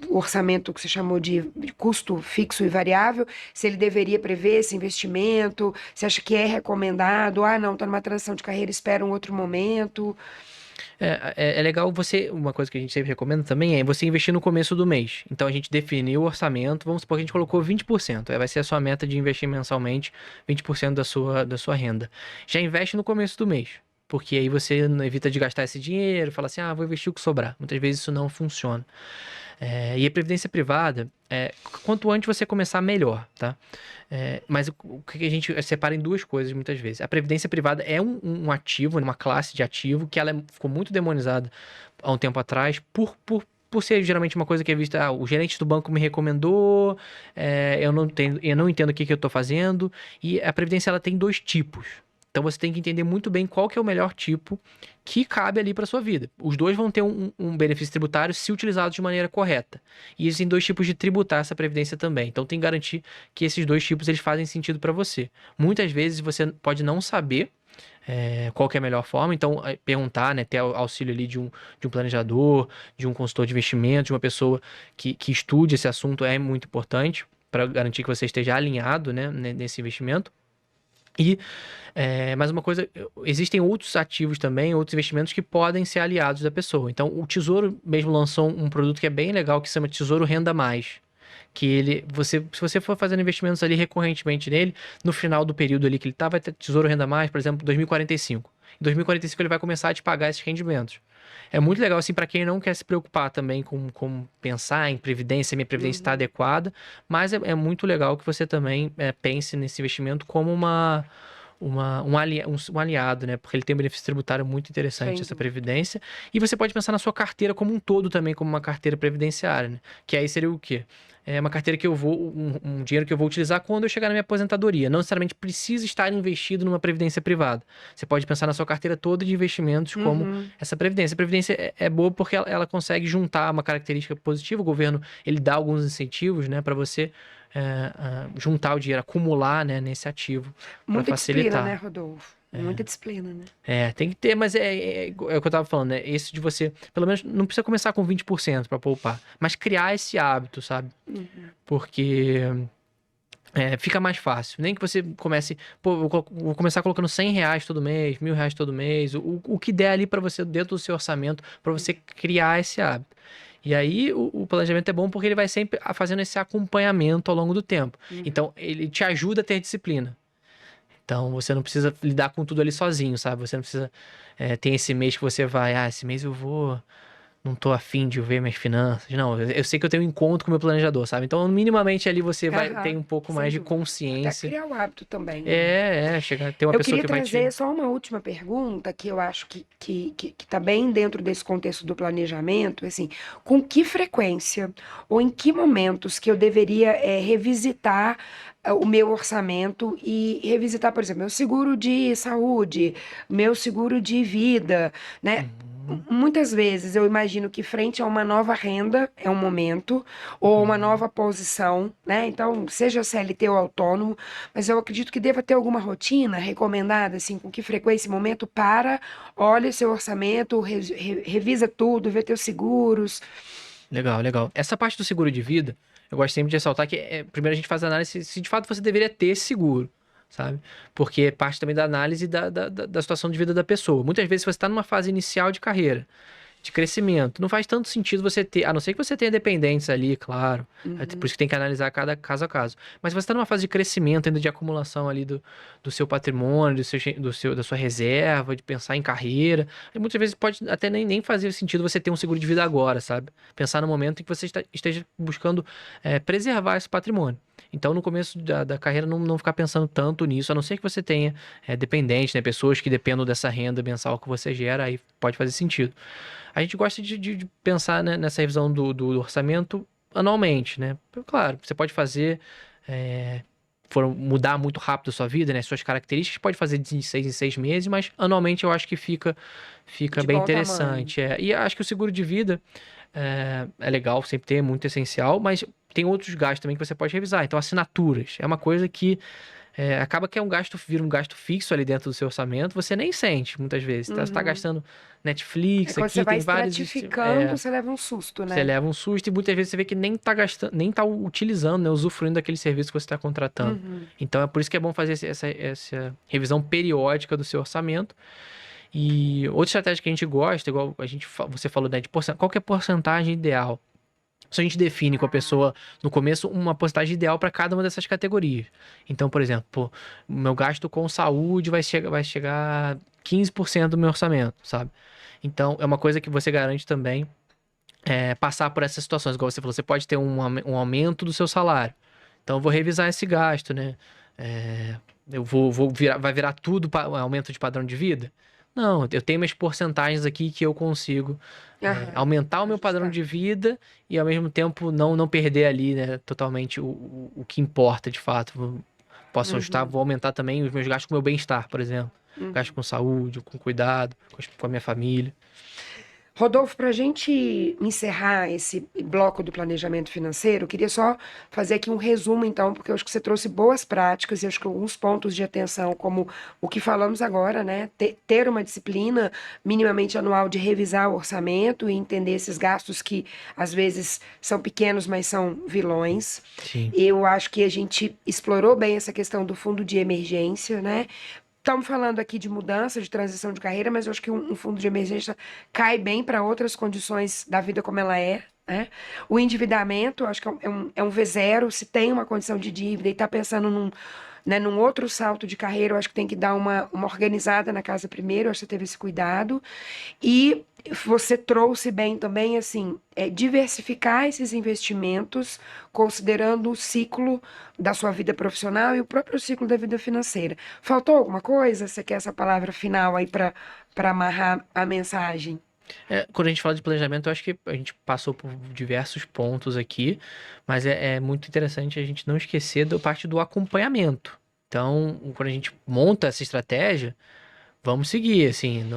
orçamento que você chamou de custo fixo e variável, se ele deveria prever esse investimento, se acha que é recomendado, não, está numa transição de carreira, espera um outro momento. É legal você. Uma coisa que a gente sempre recomenda também é você investir no começo do mês. Então a gente definiu o orçamento, vamos supor que a gente colocou 20%. Vai ser a sua meta de investir mensalmente 20% da sua renda. Já investe no começo do mês. Porque aí você evita de gastar esse dinheiro, fala assim, vou investir o que sobrar. Muitas vezes isso não funciona. E a previdência privada, quanto antes você começar, melhor, tá? Mas o que a gente separa em duas coisas muitas vezes. A previdência privada é um ativo, uma classe de ativo, que ela ficou muito demonizada há um tempo atrás por ser geralmente uma coisa que é vista, o gerente do banco me recomendou, eu não entendo o que eu estou fazendo. E a previdência ela tem dois tipos. Então você tem que entender muito bem qual que é o melhor tipo que cabe ali para sua vida. Os dois vão ter um benefício tributário se utilizados de maneira correta. E existem dois tipos de tributar essa previdência também. Então tem que garantir que esses dois tipos eles fazem sentido para você. Muitas vezes você pode não saber qual que é a melhor forma, então perguntar, né, ter auxílio ali de um planejador, de um consultor de investimento, de uma pessoa que estude esse assunto é muito importante para garantir que você esteja alinhado, né, nesse investimento. E mais uma coisa, existem outros ativos também, outros investimentos que podem ser aliados da pessoa. Então, o Tesouro mesmo lançou um produto que é bem legal, que se chama Tesouro Renda Mais. Que se você for fazendo investimentos ali recorrentemente nele, no final do período ali que ele tá, vai ter Tesouro Renda Mais, por exemplo, 2045. Em 2045 ele vai começar a te pagar esses rendimentos. É muito legal, assim, para quem não quer se preocupar também com pensar em previdência, minha previdência está adequada, mas é muito legal que você também pense nesse investimento como um aliado, né? Porque ele tem um benefício tributário muito interessante, essa previdência. E você pode pensar na sua carteira como um todo também, como uma carteira previdenciária, né? Que aí seria o quê? É uma carteira que um dinheiro que eu vou utilizar quando eu chegar na minha aposentadoria. Não necessariamente precisa estar investido numa previdência privada. Você pode pensar na sua carteira toda de investimentos como essa previdência. A previdência é boa porque ela consegue juntar uma característica positiva. O governo, ele dá alguns incentivos, né, para você juntar o dinheiro, acumular, né, nesse ativo para Muita disciplina, né, facilitar. Rodolfo? Muita disciplina, né? Tem que ter, mas é o que eu tava falando, né? Esse de você, pelo menos, não precisa começar com 20% para poupar, mas criar esse hábito, sabe? Porque fica mais fácil. Nem que você comece, vou começar colocando R$ 100 todo mês, R$ 1.000 todo mês, o que der ali para você, dentro do seu orçamento, para você criar esse hábito. E aí o planejamento é bom porque ele vai sempre fazendo esse acompanhamento ao longo do tempo. Então, ele te ajuda a ter disciplina. Então, você não precisa lidar com tudo ali sozinho, sabe? Você não precisa ter esse mês que você vai, esse mês não tô afim de ver minhas finanças. Não, eu sei que eu tenho um encontro com o meu planejador, sabe? Então, minimamente ali você vai ter um pouco mais de Até consciência. criar o hábito também, né? Chegar a ter uma Eu pessoa queria que vai trazer te... só uma última pergunta que eu acho que tá bem dentro desse contexto do planejamento, assim, com que frequência ou em que momentos que eu deveria revisitar o meu orçamento e revisitar, por exemplo, meu seguro de saúde, meu seguro de vida, né? Muitas vezes eu imagino que frente a uma nova renda é um momento, ou uma nova posição, né? Então, seja CLT ou autônomo, mas eu acredito que deva ter alguma rotina recomendada, assim, com que frequência esse momento olha seu orçamento, revisa tudo, vê teus seguros. Legal, legal. Essa parte do seguro de vida, eu gosto sempre de ressaltar que primeiro a gente faz a análise se de fato você deveria ter esse seguro, sabe? Porque é parte também da análise da situação de vida da pessoa. Muitas vezes você está numa fase inicial de carreira de crescimento. Não faz tanto sentido você ter, a não ser que você tenha dependentes ali, claro. Por isso que tem que analisar cada caso a caso. Mas se você está numa fase de crescimento, ainda de acumulação ali do seu patrimônio, da sua reserva, de pensar em carreira, e muitas vezes pode até nem fazer sentido você ter um seguro de vida agora, sabe? Pensar no momento em que você esteja buscando preservar esse patrimônio. Então, no começo da carreira, não ficar pensando tanto nisso, a não ser que você tenha dependente, né? Pessoas que dependam dessa renda mensal que você gera, aí pode fazer sentido. A gente gosta de pensar, né, nessa revisão do orçamento anualmente, né? Claro, você pode fazer, mudar muito rápido a sua vida, né? Suas características, pode fazer de 6 em 6 meses, mas anualmente eu acho que fica De bem bom tamanho. interessante. E acho que o seguro de vida é legal, sempre ter, é muito essencial, mas tem outros gastos também que você pode revisar. Então, assinaturas é uma coisa que acaba que vira um gasto fixo ali dentro do seu orçamento, você nem sente muitas vezes, tá? Você tá gastando Netflix Quando você aqui, vai tem vários. estratificando, você leva um susto, Você né? leva um susto e muitas vezes você vê que nem tá gastando, nem tá utilizando, né? Usufruindo daquele serviço que você está contratando. Então é por isso que é bom fazer essa revisão periódica do seu orçamento. E outra estratégia que a gente gosta, igual você falou, né, de qual que é a porcentagem ideal? Isso a gente define com a pessoa no começo uma porcentagem ideal para cada uma dessas categorias. Então, por exemplo, o meu gasto com saúde vai chegar 15% do meu orçamento, sabe? Então, é uma coisa que você garante também passar por essas situações. Igual você falou, você pode ter um aumento do seu salário. Então, eu vou revisar esse gasto, né? Eu vai virar tudo aumento de padrão de vida? Não, eu tenho minhas porcentagens aqui que eu consigo Aham. aumentar o meu padrão Ajustar. de vida e ao mesmo tempo não perder ali, né, totalmente o que importa de fato. Posso ajustar, vou aumentar também os meus gastos com o meu bem-estar, por exemplo. Gasto com saúde, com cuidado, com a minha família. Rodolfo, para a gente encerrar esse bloco do planejamento financeiro, eu queria só fazer aqui um resumo, então, porque eu acho que você trouxe boas práticas e acho que alguns pontos de atenção, como o que falamos agora, né? Ter uma disciplina minimamente anual de revisar o orçamento e entender esses gastos que às vezes são pequenos, mas são vilões. Sim. Eu acho que a gente explorou bem essa questão do fundo de emergência, né? Estamos falando aqui de mudança, de transição de carreira, mas eu acho que um fundo de emergência cai bem para outras condições da vida como ela é, né? O endividamento, eu acho que é um V0. Se tem uma condição de dívida e está pensando num outro salto de carreira, eu acho que tem que dar uma organizada na casa primeiro. Eu acho que você teve esse cuidado. E você trouxe bem também, assim, diversificar esses investimentos, considerando o ciclo da sua vida profissional e o próprio ciclo da vida financeira. Faltou alguma coisa? Você quer essa palavra final aí para amarrar a mensagem? Quando a gente fala de planejamento, eu acho que a gente passou por diversos pontos aqui, mas é muito interessante a gente não esquecer da parte do acompanhamento. Então, quando a gente monta essa estratégia, vamos seguir, assim,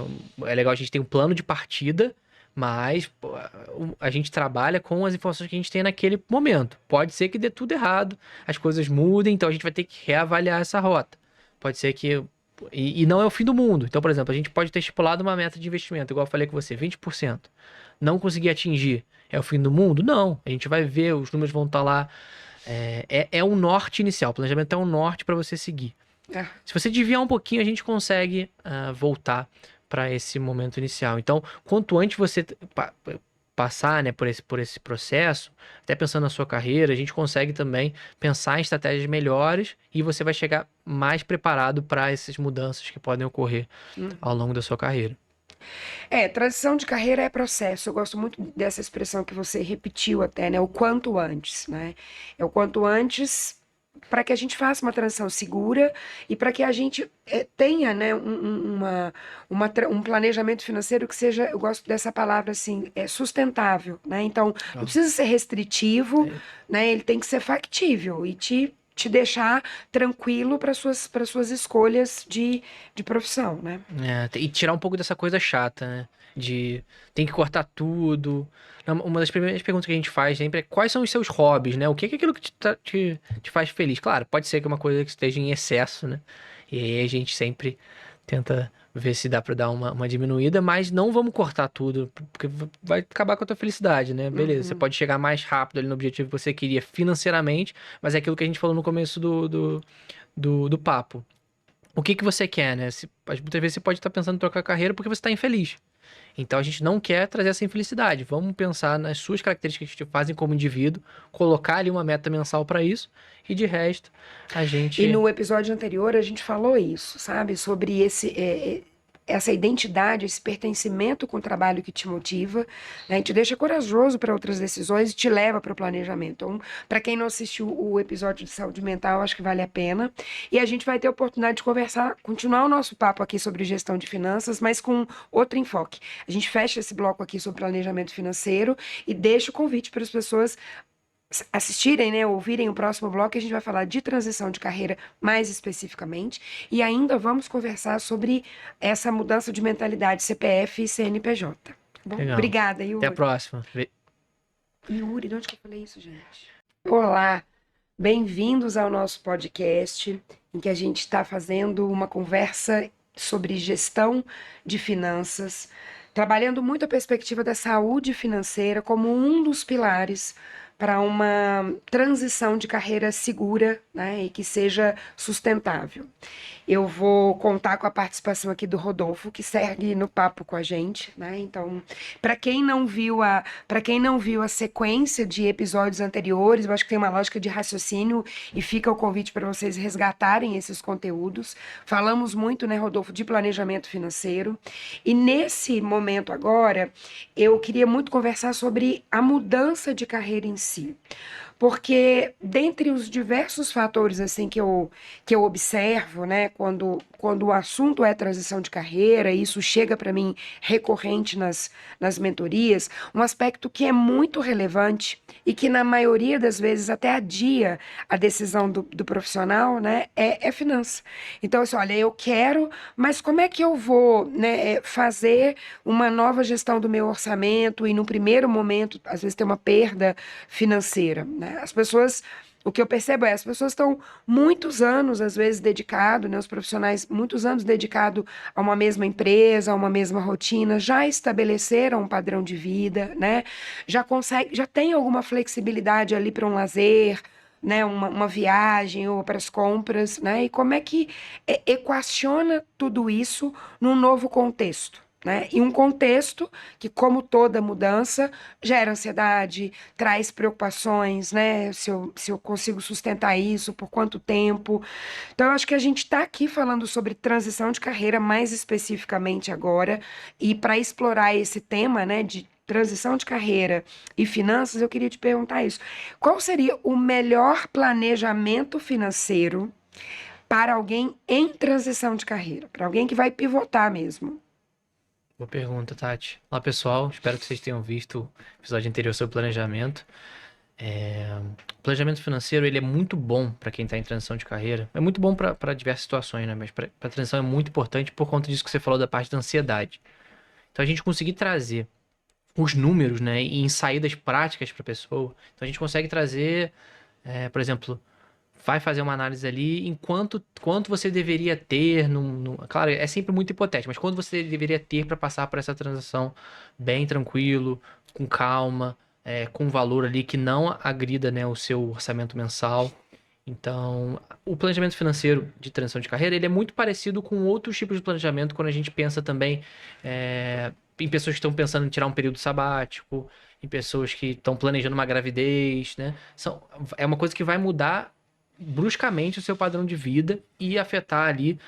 é legal a gente ter um plano de partida, mas pô, a gente trabalha com as informações que a gente tem naquele momento. Pode ser que dê tudo errado, as coisas mudem, então a gente vai ter que reavaliar essa rota. Pode ser que. E não é o fim do mundo. Então, por exemplo, a gente pode ter estipulado uma meta de investimento, igual eu falei com você, 20%. Não conseguir atingir, é o fim do mundo? Não. A gente vai ver, os números vão estar lá. É um norte inicial. O planejamento é um norte para você seguir. Ah, Se você desviar um pouquinho, a gente consegue voltar para esse momento inicial. Então, quanto antes você passar, né, por esse processo, até pensando na sua carreira, a gente consegue também pensar em estratégias melhores e você vai chegar mais preparado para essas mudanças que podem ocorrer ao longo da sua carreira. transição de carreira é processo. Eu gosto muito dessa expressão que você repetiu até, né? O quanto antes, né? É o quanto antes para que a gente faça uma transição segura e para que a gente tenha, né, um planejamento financeiro que seja, eu gosto dessa palavra assim, sustentável, né? Então, não Legal. precisa ser restritivo, É, né? Ele tem que ser factível e te deixar tranquilo para suas escolhas de profissão, né? e tirar um pouco dessa coisa chata, né? De tem que cortar tudo. Uma das primeiras perguntas que a gente faz sempre é quais são os seus hobbies, né? O que é aquilo que te faz feliz? Claro, pode ser que uma coisa que esteja em excesso, né? E aí a gente sempre tenta ver se dá pra dar uma diminuída, mas não vamos cortar tudo, porque vai acabar com a tua felicidade, né? Beleza, você pode chegar mais rápido ali no objetivo que você queria financeiramente, mas é aquilo que a gente falou no começo do papo. O que que você quer, né? Muitas vezes você pode estar pensando em trocar carreira porque você está infeliz. Então a gente não quer trazer essa infelicidade. Vamos pensar nas suas características que te fazem como indivíduo, colocar ali uma meta mensal para isso, e de resto, a E gente. no episódio anterior a gente falou isso, sabe? Sobre essa identidade, esse pertencimento com o trabalho que te motiva, né? E te deixa corajoso para outras decisões e te leva para o planejamento. Então, para quem não assistiu o episódio de saúde mental, acho que vale a pena. E a gente vai ter a oportunidade de conversar, continuar o nosso papo aqui sobre gestão de finanças, mas com outro enfoque. A gente fecha esse bloco aqui sobre planejamento financeiro e deixa o convite para as pessoas assistirem, né, ouvirem o próximo bloco, a gente vai falar de transição de carreira mais especificamente e ainda vamos conversar sobre essa mudança de mentalidade CPF e CNPJ. Tá bom? Legal. Obrigada, Até a Yuri. próxima. Yuri, de onde que eu falei isso, gente? Olá, bem-vindos ao nosso podcast, em que a gente está fazendo uma conversa sobre gestão de finanças, trabalhando muito a perspectiva da saúde financeira como um dos pilares para uma transição de carreira segura, né, e que seja sustentável. Eu vou contar com a participação aqui do Rodolfo, que segue no papo com a gente, né? Então, para quem não viu a sequência de episódios anteriores, eu acho que tem uma lógica de raciocínio e fica o convite para vocês resgatarem esses conteúdos. Falamos muito, né, Rodolfo, de planejamento financeiro. E nesse momento agora, eu queria muito conversar sobre a mudança de carreira em si. Porque dentre os diversos fatores assim que eu observo, né, quando o assunto é transição de carreira, e isso chega para mim recorrente nas mentorias, um aspecto que é muito relevante e que na maioria das vezes até adia a decisão do profissional, né, é finança. Então, assim, olha, eu quero, mas como é que eu vou, né, fazer uma nova gestão do meu orçamento e no primeiro momento, às vezes, ter uma perda financeira, né? As pessoas, o que eu percebo é, as pessoas estão muitos anos, às vezes, dedicados, né, os profissionais, muitos anos dedicados a uma mesma empresa, a uma mesma rotina, já estabeleceram um padrão de vida, né? Já tem alguma flexibilidade ali para um lazer, né, uma viagem ou para as compras, né? E como é que equaciona tudo isso num novo contexto? Né? E um contexto que, como toda mudança, gera ansiedade, traz preocupações, né? Se eu consigo sustentar isso, por quanto tempo. Então, eu acho que a gente está aqui falando sobre transição de carreira mais especificamente agora, e para explorar esse tema, né, de transição de carreira e finanças, eu queria te perguntar isso. Qual seria o melhor planejamento financeiro para alguém em transição de carreira? Para alguém que vai pivotar mesmo? Boa pergunta, Tati. Olá, pessoal. Espero que vocês tenham visto o episódio anterior sobre planejamento. O planejamento financeiro, ele é muito bom para quem está em transição de carreira. É muito bom para diversas situações, né? Mas para transição é muito importante por conta disso que você falou da parte da ansiedade. Então, a gente conseguir trazer os números, né, e em saídas práticas para a pessoa. Então, a gente consegue trazer, por exemplo, vai fazer uma análise ali em quanto você deveria ter, claro, é sempre muito hipotético, mas quanto você deveria ter para passar por essa transação bem tranquilo, com calma, com um valor ali que não agrida, né, o seu orçamento mensal. Então, o planejamento financeiro de transição de carreira, ele é muito parecido com outros tipos de planejamento quando a gente pensa também em pessoas que estão pensando em tirar um período sabático, em pessoas que estão planejando uma gravidez, né? É uma coisa que vai mudar bruscamente o seu padrão de vida e afetar ali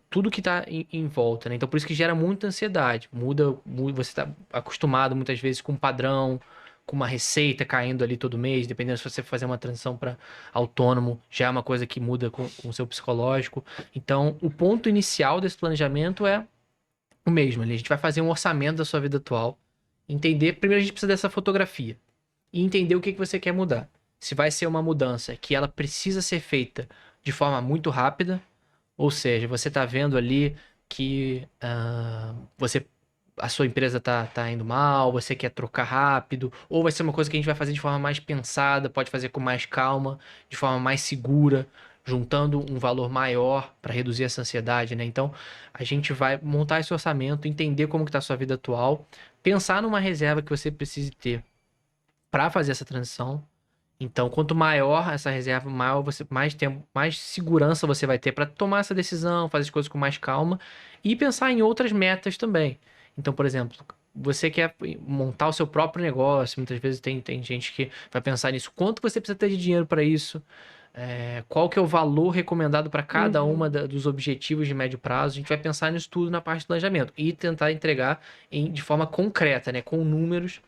tudo que está em volta, né? Então, por isso que gera muita ansiedade. Você está acostumado muitas vezes com um padrão, com uma receita caindo ali todo mês, dependendo se você fazer uma transição para autônomo, já é uma coisa que muda com o seu psicológico. Então, o ponto inicial desse planejamento é o mesmo. Ali. A gente vai fazer um orçamento da sua vida atual, entender. Primeiro, a gente precisa dessa fotografia e entender o que você quer mudar. Se vai ser uma mudança que ela precisa ser feita de forma muito rápida, ou seja, você está vendo ali que a sua empresa tá indo mal, você quer trocar rápido, ou vai ser uma coisa que a gente vai fazer de forma mais pensada, pode fazer com mais calma, de forma mais segura, juntando um valor maior para reduzir essa ansiedade, né? Então, a gente vai montar esse orçamento, entender como que está a sua vida atual, pensar numa reserva que você precise ter para fazer essa transição. Então, quanto maior essa reserva, mais tempo, mais segurança você vai ter para tomar essa decisão, fazer as coisas com mais calma e pensar em outras metas também. Então, por exemplo, você quer montar o seu próprio negócio, muitas vezes tem gente que vai pensar nisso. Quanto você precisa ter de dinheiro para isso? Qual que é o valor recomendado para cada uma dos objetivos de médio prazo? A gente vai pensar nisso tudo na parte do planejamento e tentar entregar de forma concreta, né? Com números,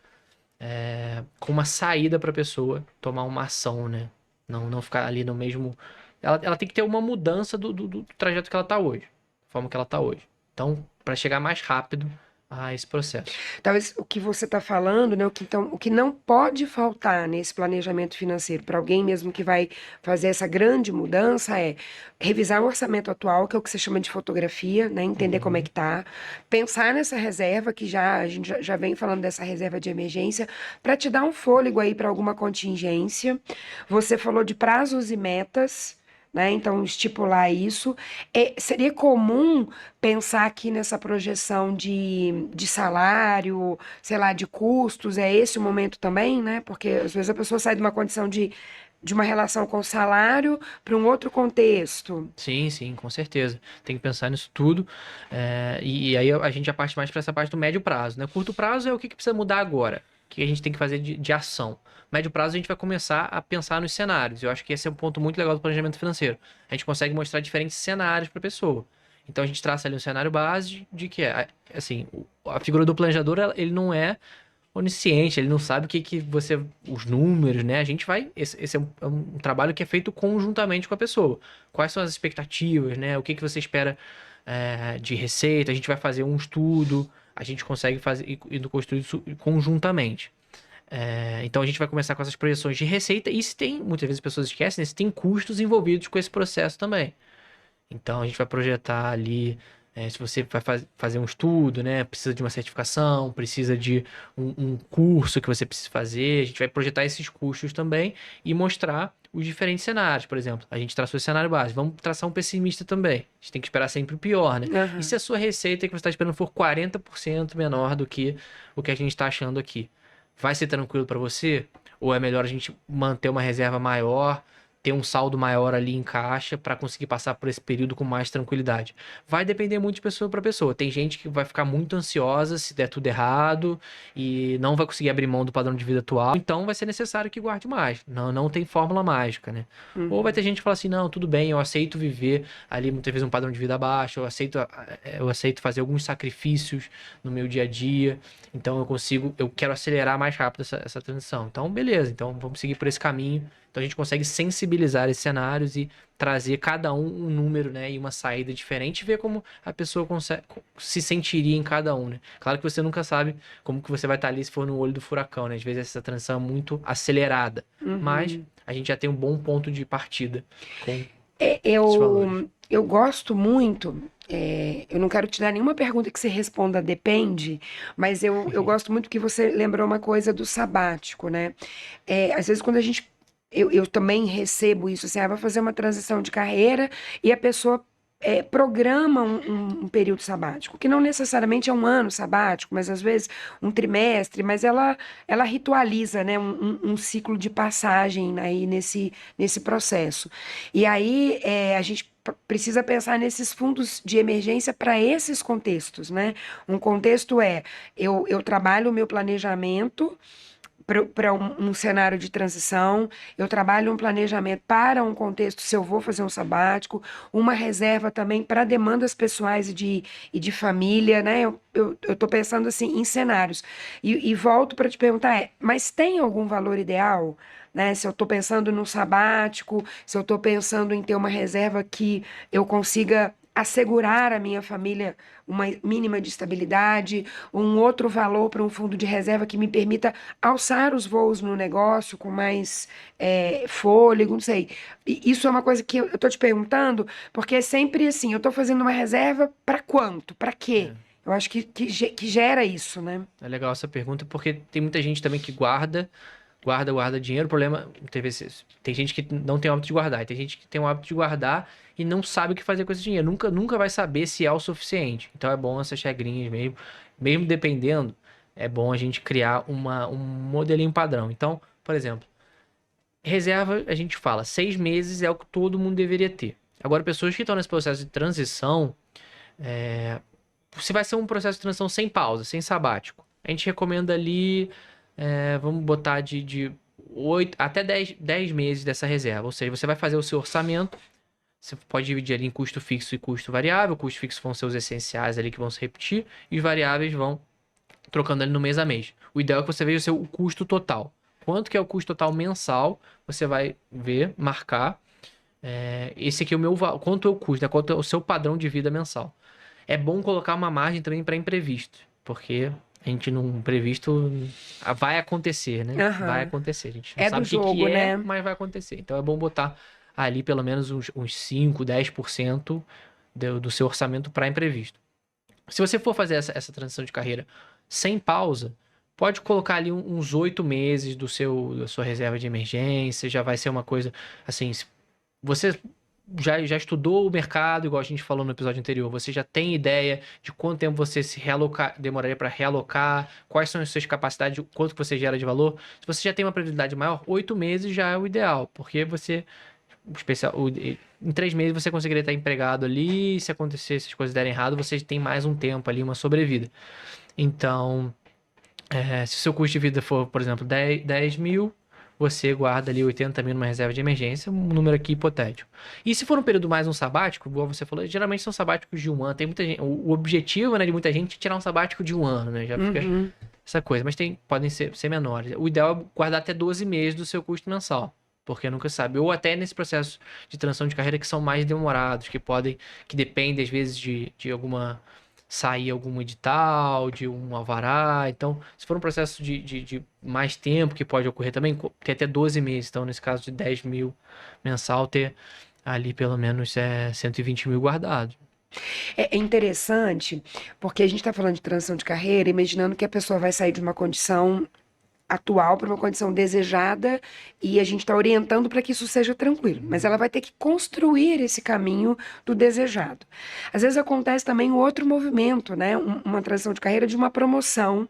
com uma saída para a pessoa tomar uma ação, né? Não ficar ali no mesmo... Ela tem que ter uma mudança do trajeto que ela está hoje, da forma que ela está hoje. Então, para chegar mais rápido a esse processo. Talvez o que você está falando, né? O que não pode faltar nesse planejamento financeiro para alguém mesmo que vai fazer essa grande mudança é revisar o orçamento atual, que é o que você chama de fotografia, né? Entender como é que tá, pensar nessa reserva que a gente já vem falando dessa reserva de emergência para te dar um fôlego aí para alguma contingência. Você falou de prazos e metas. Né? Então, estipular isso. Seria comum pensar aqui nessa projeção de salário, sei lá, de custos, é esse o momento também, né? Porque às vezes a pessoa sai de uma condição de uma relação com o salário para um outro contexto. Sim, com certeza. Tem que pensar nisso tudo. E aí a gente já parte mais para essa parte do médio prazo, né? Curto prazo é o que precisa mudar agora, o que a gente tem que fazer de ação. Médio prazo a gente vai começar a pensar nos cenários. Eu acho que esse é um ponto muito legal do planejamento financeiro. A gente consegue mostrar diferentes cenários para a pessoa. Então a gente traça ali um cenário base de que assim, a figura do planejador, ele não é onisciente, ele não sabe o que você, os números, né? A gente vai, esse é um trabalho que é feito conjuntamente com a pessoa. Quais são as expectativas, né? O que você espera de receita? A gente vai fazer um estudo, a gente consegue fazer e construir isso conjuntamente. Então a gente vai começar com essas projeções de receita e se tem, muitas vezes as pessoas esquecem, né? Se tem custos envolvidos com esse processo também. Então a gente vai projetar ali, se você vai fazer um estudo, né? Precisa de uma certificação, precisa de um curso que você precisa fazer. A gente vai projetar esses custos também e mostrar os diferentes cenários. Por exemplo, a gente traçou esse cenário base. Vamos traçar um pessimista também. A gente tem que esperar sempre o pior, né? E se a sua receita que você está esperando for 40% menor do que o que a gente está achando aqui? Vai ser tranquilo para você? Ou é melhor a gente manter uma reserva maior, ter um saldo maior ali em caixa para conseguir passar por esse período com mais tranquilidade? Vai depender muito de pessoa para pessoa. Tem gente que vai ficar muito ansiosa se der tudo errado e não vai conseguir abrir mão do padrão de vida atual. Então vai ser necessário que guarde mais. Não tem fórmula mágica, né? Ou vai ter gente que fala assim, não, tudo bem, eu aceito viver ali muitas vezes um padrão de vida baixo, eu aceito fazer alguns sacrifícios no meu dia a dia. Então eu quero acelerar mais rápido essa transição. Então, beleza, então vamos seguir por esse caminho. Então a gente consegue sensibilizar esses cenários e trazer cada um número, né, e uma saída diferente e ver como a pessoa se sentiria em cada um, né? Claro que você nunca sabe como que você vai estar ali se for no olho do furacão, né? Às vezes essa transição é muito acelerada, mas a gente já tem um bom ponto de partida com esses valores. Eu gosto muito. Eu não quero te dar nenhuma pergunta que você responda depende, mas eu gosto muito que você lembrou uma coisa do sabático, né? Às vezes quando a gente eu também recebo isso, assim, vai fazer uma transição de carreira e a pessoa programa um período sabático, que não necessariamente é um ano sabático, mas às vezes um trimestre, mas ela ritualiza, né, um ciclo de passagem aí nesse processo. E aí a gente precisa pensar nesses fundos de emergência para esses contextos, né? Um contexto eu trabalho o meu planejamento para um cenário de transição, eu trabalho um planejamento para um contexto, se eu vou fazer um sabático, uma reserva também para demandas pessoais e de família, né? Eu estou pensando assim em cenários. E volto para te perguntar, mas tem algum valor ideal? Né? Se eu estou pensando no sabático, se eu estou pensando em ter uma reserva que eu consiga assegurar à minha família uma mínima de estabilidade, um outro valor para um fundo de reserva que me permita alçar os voos no negócio com mais fôlego, não sei. Isso é uma coisa que eu estou te perguntando, porque é sempre assim, eu estou fazendo uma reserva para quanto? Para quê? Eu acho que gera isso, né? É legal essa pergunta porque tem muita gente também que guarda dinheiro. O problema, tem gente que não tem o hábito de guardar, e tem gente que tem o hábito de guardar e não sabe o que fazer com esse dinheiro. Nunca vai saber se é o suficiente. Então é bom essas regrinhas mesmo dependendo, é bom a gente criar um modelinho padrão. Então, por exemplo, reserva, a gente fala, 6 meses é o que todo mundo deveria ter. Agora, pessoas que estão nesse processo de transição, se vai ser um processo de transição sem pausa, sem sabático, a gente recomenda ali, vamos botar de 8 até 10 meses dessa reserva. Ou seja, você vai fazer o seu orçamento, você pode dividir ali em custo fixo e custo variável. O custo fixo vão ser os essenciais ali que vão se repetir, e os variáveis vão trocando ali no mês a mês. O ideal é que você veja o custo total. Quanto que é o custo total mensal, você vai ver, marcar. Esse aqui é o meu valor. Quanto é o custo, né? Quanto é o seu padrão de vida mensal. É bom colocar uma margem também para imprevisto, porque a gente não previsto vai acontecer, né? Vai acontecer. A gente não sabe do jogo, que é, né? mas vai acontecer. Então é bom botar ali pelo menos uns 5, 10% do seu orçamento para imprevisto. Se você for fazer essa transição de carreira sem pausa, pode colocar ali uns 8 meses da sua reserva de emergência. Já vai ser uma coisa assim. Você já estudou o mercado, igual a gente falou no episódio anterior, você já tem ideia de quanto tempo você demoraria para realocar, quais são as suas capacidades, quanto que você gera de valor. Se você já tem uma previsibilidade maior, 8 meses já é o ideal, porque em 3 meses você conseguiria estar empregado ali, se acontecer, se as coisas derem errado, você tem mais um tempo ali, uma sobrevida. Então, se o seu custo de vida for, por exemplo, 10 mil, você guarda ali 80 mil numa reserva de emergência, um número aqui hipotético. E se for um período mais um sabático, igual você falou, geralmente são sabáticos de 1 ano. Tem muita gente, o objetivo, né, de muita gente é tirar um sabático de 1 ano, né? Já fica essa coisa. Mas podem ser menores. O ideal é guardar até 12 meses do seu custo mensal, porque nunca se sabe. Ou até nesse processo de transição de carreira que são mais demorados, que dependem às vezes de sair algum edital, de um alvará. Então, se for um processo de mais tempo, que pode ocorrer também, tem até 12 meses. Então, nesse caso de 10 mil mensal, ter ali pelo menos 120 mil guardados. É interessante, porque a gente está falando de transição de carreira, imaginando que a pessoa vai sair de uma condição atual para uma condição desejada, e a gente está orientando para que isso seja tranquilo, mas ela vai ter que construir esse caminho do desejado. Às vezes acontece também um outro movimento, né? Uma transição de carreira de uma promoção,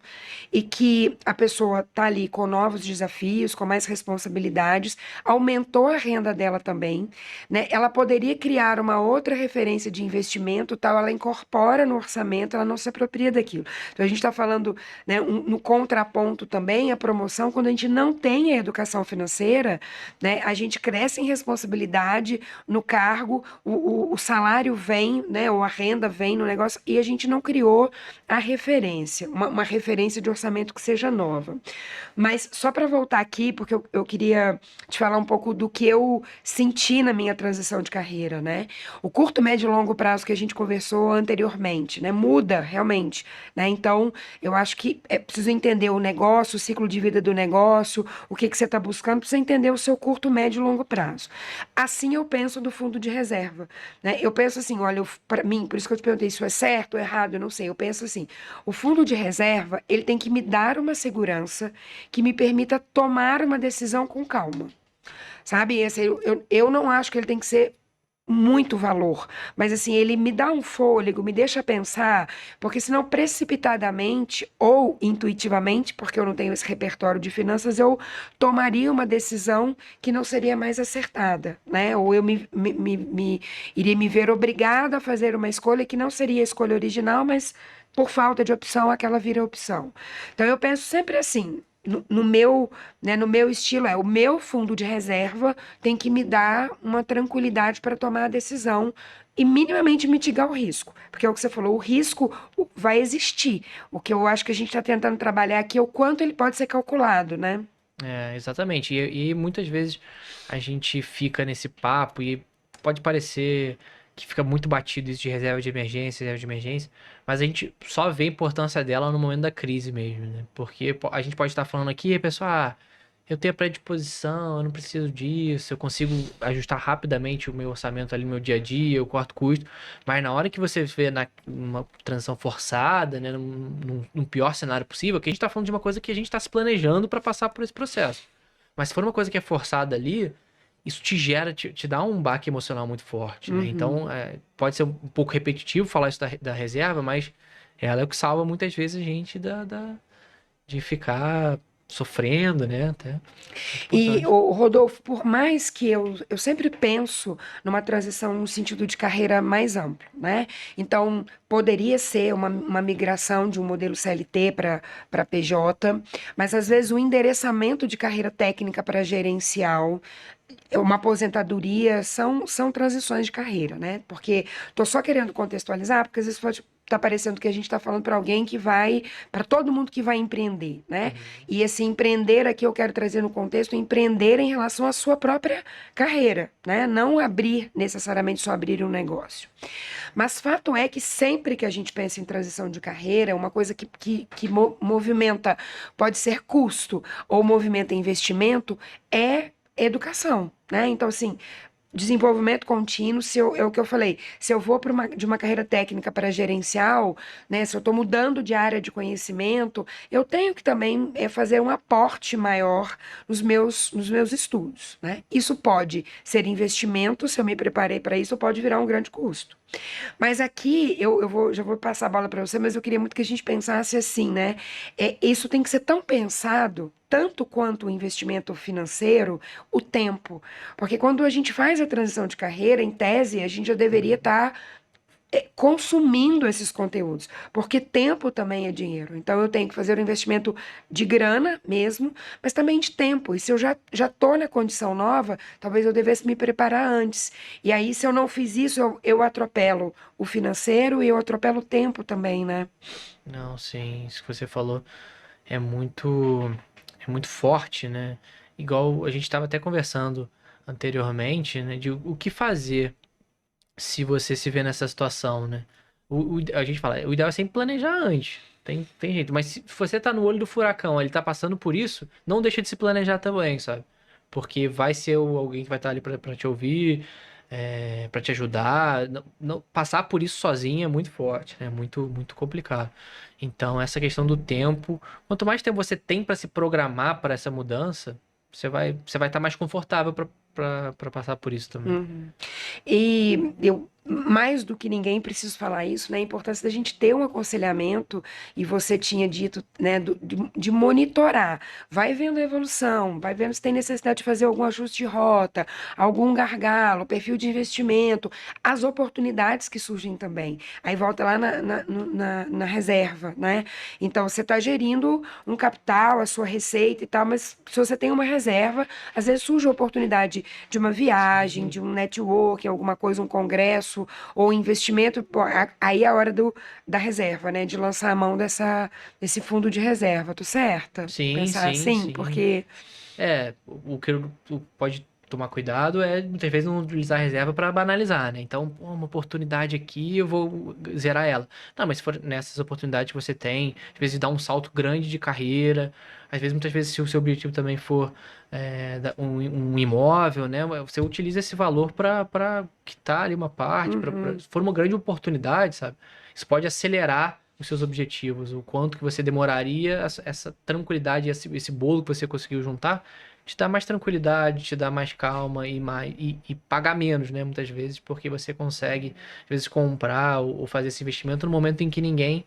e que a pessoa está ali com novos desafios, com mais responsabilidades, aumentou a renda dela também, né? Ela poderia criar uma outra referência de investimento, tal, ela incorpora no orçamento, ela não se apropria daquilo. Então a gente está falando, né, no contraponto também, a promoção, quando a gente não tem a educação financeira, né, a gente cresce em responsabilidade no cargo, o salário vem, né, ou a renda vem no negócio, e a gente não criou a referência, uma referência de orçamento que seja nova. Mas só para voltar aqui, porque eu queria te falar um pouco do que eu senti na minha transição de carreira, né? O curto, médio e longo prazo que a gente conversou anteriormente, né? Muda realmente, né? Então, eu acho que é preciso entender o negócio, o ciclo de vida do negócio, o que você está buscando, para você entender o seu curto, médio e longo prazo. Assim eu penso do fundo de reserva, né? Eu penso assim, olha, para mim, por isso que eu te perguntei se isso é certo ou errado, eu não sei. Eu penso assim, o fundo de reserva, ele tem que me dar uma segurança que me permita tomar uma decisão com calma, sabe? Assim, eu não acho que ele tem que ser muito valor, mas assim, ele me dá um fôlego, me deixa pensar, porque senão precipitadamente ou intuitivamente, porque eu não tenho esse repertório de finanças, eu tomaria uma decisão que não seria mais acertada, né? Ou eu iria me ver obrigada a fazer uma escolha que não seria a escolha original, mas por falta de opção, aquela vira opção. Então eu penso sempre assim, no meu, né, no meu estilo, o meu fundo de reserva tem que me dar uma tranquilidade para tomar a decisão e minimamente mitigar o risco. Porque é o que você falou, o risco vai existir. O que eu acho que a gente está tentando trabalhar aqui é o quanto ele pode ser calculado, né? Exatamente. E muitas vezes a gente fica nesse papo e pode parecer que fica muito batido isso de reserva de emergência, mas a gente só vê a importância dela no momento da crise mesmo, né? Porque a gente pode estar falando aqui, pessoal, eu tenho a predisposição, eu não preciso disso, eu consigo ajustar rapidamente o meu orçamento ali no meu dia a dia, eu corto custo, mas na hora que você vê numa transição forçada, né, num pior cenário possível, que a gente está falando de uma coisa que a gente está se planejando para passar por esse processo. Mas se for uma coisa que é forçada ali, isso te dá um baque emocional muito forte, né? Então, pode ser um pouco repetitivo falar isso da reserva, mas ela é o que salva muitas vezes a gente de ficar sofrendo, né? Até E, importante. o Rodolfo, por mais que eu sempre penso numa transição no sentido de carreira mais amplo, né? Então, poderia ser uma migração de um modelo CLT para PJ, mas às vezes o endereçamento de carreira técnica para gerencial, uma aposentadoria, são transições de carreira, né? Porque estou só querendo contextualizar, porque às vezes pode estar parecendo que a gente está falando para alguém que vai, para todo mundo que vai empreender, né? Uhum. E esse empreender aqui eu quero trazer no contexto, empreender em relação à sua própria carreira, né? Não abrir necessariamente só abrir um negócio. Mas fato é que sempre que a gente pensa em transição de carreira, uma coisa que movimenta, pode ser custo ou movimenta investimento, é educação, né? Então, assim, desenvolvimento contínuo, é o que eu falei, se eu vou de uma carreira técnica para gerencial, né, se eu estou mudando de área de conhecimento, eu tenho que também fazer um aporte maior nos meus estudos, né? Isso pode ser investimento, se eu me preparei para isso, pode virar um grande custo. Mas aqui já vou passar a bola para você, mas eu queria muito que a gente pensasse assim, né? Isso tem que ser tão pensado, tanto quanto o investimento financeiro, o tempo. Porque quando a gente faz a transição de carreira, em tese, a gente já deveria estar consumindo esses conteúdos, porque tempo também é dinheiro. Então eu tenho que fazer o investimento de grana mesmo, mas também de tempo. E se eu já estou na condição nova, talvez eu devesse me preparar antes. E aí, se eu não fiz isso, eu atropelo o financeiro e eu atropelo o tempo também, né? Não, sim, isso que você falou é muito, é muito forte, né? Igual a gente estava até conversando anteriormente, né? De o que fazer se você se vê nessa situação, né? A gente fala, o ideal é sempre planejar antes. Tem jeito. Mas se você tá no olho do furacão, ele tá passando por isso, não deixa de se planejar também, sabe? Porque vai ser alguém que vai estar ali pra te ouvir, pra te ajudar. Passar por isso sozinho é muito forte, né? Muito, muito complicado. Então, essa questão do tempo, quanto mais tempo você tem pra se programar para essa mudança, você vai estar mais confortável pra passar por isso também. Uhum. E eu, mais do que ninguém, preciso falar isso, né? A importância da gente ter um aconselhamento, e você tinha dito, né, de monitorar. Vai vendo a evolução, vai vendo se tem necessidade de fazer algum ajuste de rota, algum gargalo, perfil de investimento, as oportunidades que surgem também. Aí volta lá na reserva, né? Então, você está gerindo um capital, a sua receita e tal, mas se você tem uma reserva, às vezes surge a oportunidade de uma viagem, de Sim. um networking, alguma coisa, um congresso ou investimento, pô, aí é a hora da reserva, né? De lançar a mão desse fundo de reserva, tô certa? Sim, Pensar sim, assim, sim. porque. O que tu pode tomar cuidado é muitas vezes não utilizar a reserva para banalizar, né? Então, pô, uma oportunidade aqui, eu vou zerar ela. Não, mas se for nessas oportunidades que você tem, às vezes dar um salto grande de carreira, às vezes, muitas vezes, se o seu objetivo também for um imóvel, né? Você utiliza esse valor para quitar ali uma parte, Uhum, se for uma grande oportunidade, sabe? Isso pode acelerar os seus objetivos, o quanto que você demoraria, essa tranquilidade, esse bolo que você conseguiu juntar, te dá mais tranquilidade, te dá mais calma e pagar menos, né? Muitas vezes, porque você consegue, às vezes, comprar ou fazer esse investimento no momento em que ninguém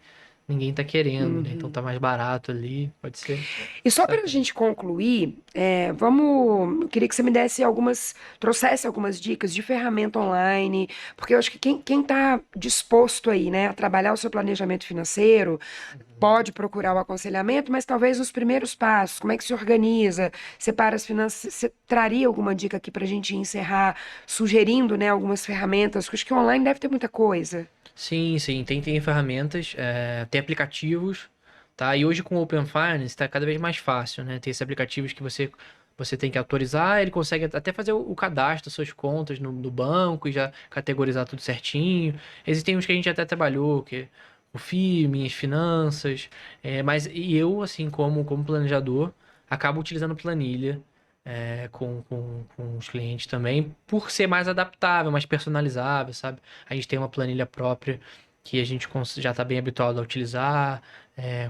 tá querendo, né? Então uhum. tá mais barato ali, pode ser E só da para a pena. gente concluir, eu queria que você me trouxesse algumas dicas de ferramenta online, porque eu acho que quem está disposto aí, né, a trabalhar o seu planejamento financeiro, Uhum. pode procurar o aconselhamento, mas talvez os primeiros passos, como é que se organiza, separa as finanças, você traria alguma dica aqui para a gente encerrar, sugerindo, né, algumas ferramentas, porque acho que online deve ter muita coisa. Sim, sim, tem ferramentas, tem aplicativos, tá? E hoje com o Open Finance está cada vez mais fácil, né? Tem esses aplicativos que você tem que autorizar, ele consegue até fazer o cadastro das suas contas no banco e já categorizar tudo certinho. Existem uns que a gente até trabalhou, que é o FI, Minhas Finanças, mas e eu, assim, como planejador, acabo utilizando planilha com os clientes também, por ser mais adaptável, mais personalizável, sabe? A gente tem uma planilha própria que a gente já está bem habituado a utilizar,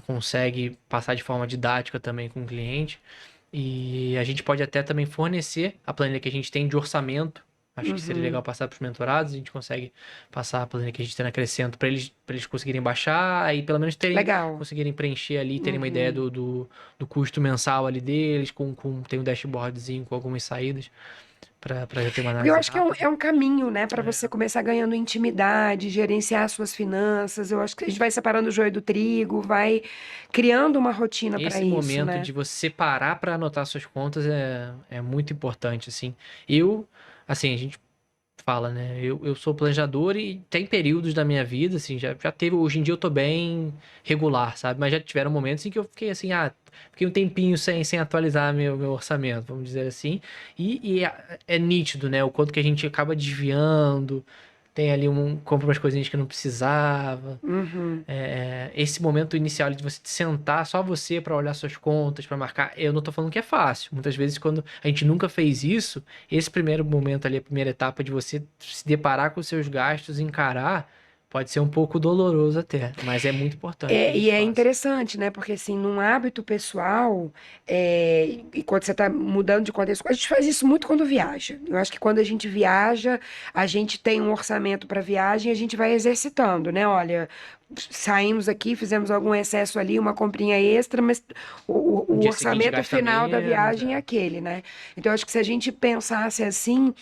consegue passar de forma didática também com o cliente. E a gente pode até também fornecer a planilha que a gente tem de orçamento. Acho que seria legal passar para os mentorados, a gente consegue passar a planilha que a gente tem na Crescento para eles conseguirem baixar, aí pelo menos Legal. conseguirem preencher ali, terem uma ideia do custo mensal ali deles, tem um dashboardzinho com algumas saídas para já ter uma Porque eu análise acho que rápida. é um caminho, né, para você É. começar ganhando intimidade, gerenciar suas finanças. Eu acho que a gente vai separando o joio do trigo, vai criando uma rotina para Esse isso, momento né? de você parar para anotar suas contas é muito importante, assim. Assim, a gente fala, né? Eu sou planejador e tem períodos da minha vida, assim, já teve. Hoje em dia eu tô bem regular, sabe? Mas já tiveram momentos em que eu fiquei assim, fiquei um tempinho sem atualizar meu orçamento, vamos dizer assim. É nítido, né? O quanto que a gente acaba desviando, tem ali compra umas coisinhas que não precisava. Uhum. Esse momento inicial de você sentar só você para olhar suas contas, para marcar, eu não tô falando que é fácil. Muitas vezes, quando a gente nunca fez isso, esse primeiro momento ali, a primeira etapa de você se deparar com os seus gastos, encarar, pode ser um pouco doloroso até, mas é muito importante que a E gente é faça. interessante, né? Porque assim, num hábito pessoal, e quando você está mudando de contexto, a gente faz isso muito quando viaja. Eu acho que quando a gente viaja, a gente tem um orçamento para viagem e a gente vai exercitando, né? Olha, saímos aqui, fizemos algum excesso ali, uma comprinha extra, mas No o dia seguinte orçamento gasta final da menos, viagem é aquele, né? Então, eu acho que se a gente pensasse assim,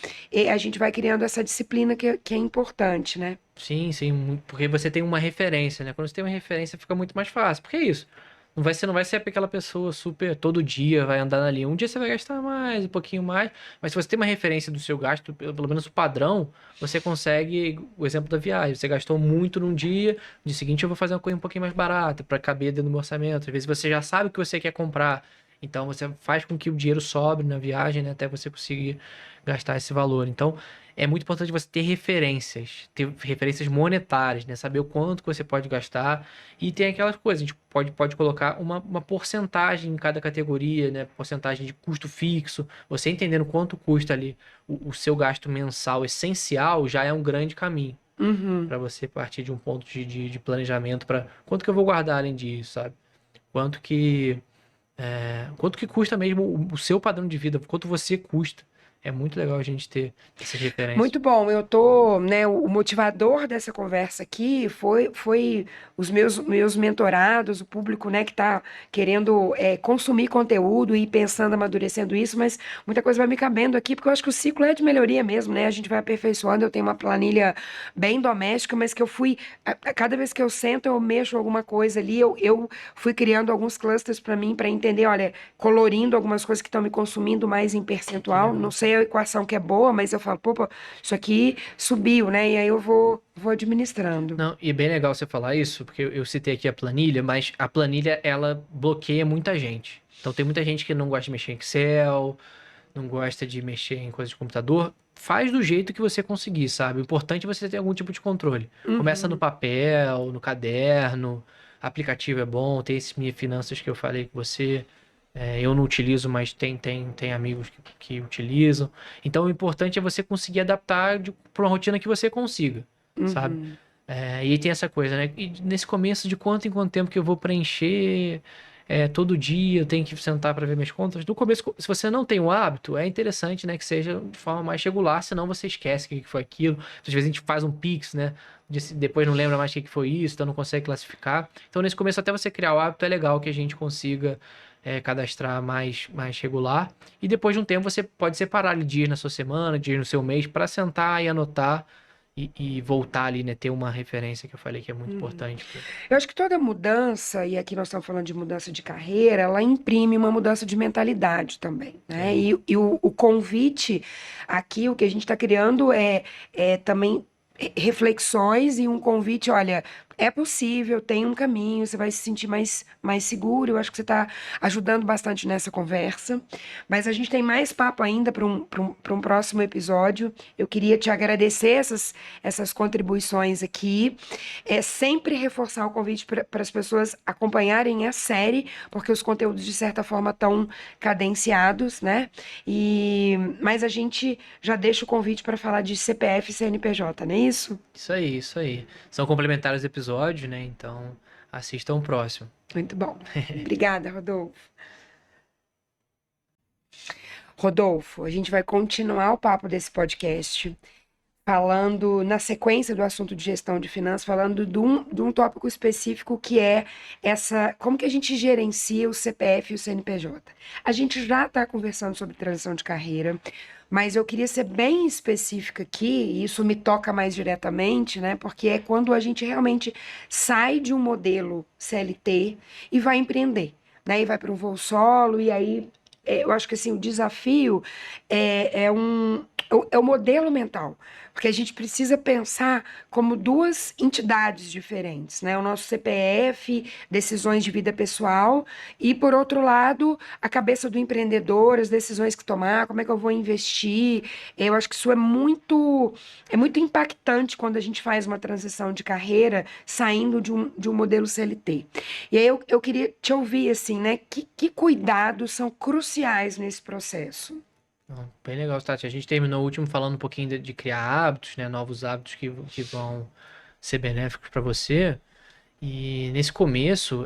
a gente vai criando essa disciplina que é importante, né? Sim, sim, porque você tem uma referência, né? Quando você tem uma referência, fica muito mais fácil. Porque é isso. Você não vai ser aquela pessoa super todo dia vai andar ali. Um dia você vai gastar mais, um pouquinho mais, mas se você tem uma referência do seu gasto, pelo menos o padrão, você consegue, o exemplo da viagem, você gastou muito num dia, no dia seguinte eu vou fazer uma coisa um pouquinho mais barata para caber dentro do meu orçamento. Às vezes você já sabe o que você quer comprar, então você faz com que o dinheiro sobre na viagem, né, até você conseguir gastar esse valor. Então, é muito importante você ter referências monetárias, né? Saber o quanto que você pode gastar. E tem aquelas coisas, a gente pode colocar uma porcentagem em cada categoria, né? Porcentagem de custo fixo. Você entendendo quanto custa ali o seu gasto mensal essencial já é um grande caminho Uhum. para você partir de um ponto de planejamento para quanto que eu vou guardar além disso, sabe? Quanto que, quanto que custa mesmo o seu padrão de vida, quanto você custa. É muito legal a gente ter essas referências. Muito bom. Eu tô, né, o motivador dessa conversa aqui foi os meus mentorados, o público, né, que está querendo consumir conteúdo e pensando, amadurecendo isso, mas muita coisa vai me cabendo aqui, porque eu acho que o ciclo é de melhoria mesmo, né? A gente vai aperfeiçoando. Eu tenho uma planilha bem doméstica, mas que eu fui, cada vez que eu sento, eu mexo alguma coisa ali, eu fui criando alguns clusters para mim, para entender, olha, colorindo algumas coisas que estão me consumindo mais em Que percentual. Não legal. sei a equação que é boa, mas eu falo, pô, isso aqui subiu, né? E aí eu vou administrando. Não, e é bem legal você falar isso, porque eu citei aqui a planilha, mas a planilha ela bloqueia muita gente. Então tem muita gente que não gosta de mexer em Excel, não gosta de mexer em coisa de computador. Faz do jeito que você conseguir, sabe? O importante é você ter algum tipo de controle. Começa no Uhum, papel, no caderno, aplicativo é bom, tem esse Minha Finanças que eu falei com você. Eu não utilizo, mas tem amigos que utilizam. Então o importante é você conseguir adaptar para uma rotina que você consiga, sabe? uhum, E aí tem essa coisa, né? E nesse começo, de quanto em quanto tempo que eu vou preencher todo dia, eu tenho que sentar para ver minhas contas. No começo, se você não tem o hábito, é interessante, né, que seja de forma mais regular, senão você esquece o que que foi aquilo. Às vezes a gente faz um Pix, né? Depois não lembra mais o que que foi isso, então não consegue classificar. Então, nesse começo, até você criar o hábito, é legal que a gente consiga cadastrar mais regular. E depois de um tempo, você pode separar ali dias na sua semana, dias no seu mês, para sentar e anotar e voltar ali, né? Ter uma referência que eu falei que é muito uhum. importante. Eu acho que toda mudança, e aqui nós estamos falando de mudança de carreira, ela imprime uma mudança de mentalidade também, né? Sim. E o convite aqui, o que a gente está criando é também reflexões e um convite, olha, é possível, tem um caminho, você vai se sentir mais seguro. Eu acho que você está ajudando bastante nessa conversa, mas a gente tem mais papo ainda para um próximo episódio. Eu queria te agradecer essas contribuições aqui. É sempre reforçar o convite para as pessoas acompanharem a série, porque os conteúdos, de certa forma, estão cadenciados, né? Mas a gente já deixa o convite para falar de CPF e CNPJ, não é isso? Isso aí, isso aí. São complementares os episódios, né? Então, assistam o próximo. Muito bom. Obrigada, Rodolfo. Rodolfo, a gente vai continuar o papo desse podcast, falando na sequência do assunto de gestão de finanças, falando de um tópico específico que é como que a gente gerencia o CPF e o CNPJ. A gente já está conversando sobre transição de carreira, mas eu queria ser bem específica aqui, e isso me toca mais diretamente, né? Porque é quando a gente realmente sai de um modelo CLT e vai empreender, né? E vai para um voo solo, e aí eu acho que assim, o desafio é o modelo mental, porque a gente precisa pensar como duas entidades diferentes, né? O nosso CPF, decisões de vida pessoal, e por outro lado, a cabeça do empreendedor, as decisões que tomar, como é que eu vou investir. Eu acho que isso é muito impactante quando a gente faz uma transição de carreira saindo de um modelo CLT. E aí eu queria te ouvir assim, né? Que cuidados são cruciais nesse processo? Não, bem legal, Tati. A gente terminou o último falando um pouquinho de criar hábitos, né? Novos hábitos que vão ser benéficos para você. E nesse começo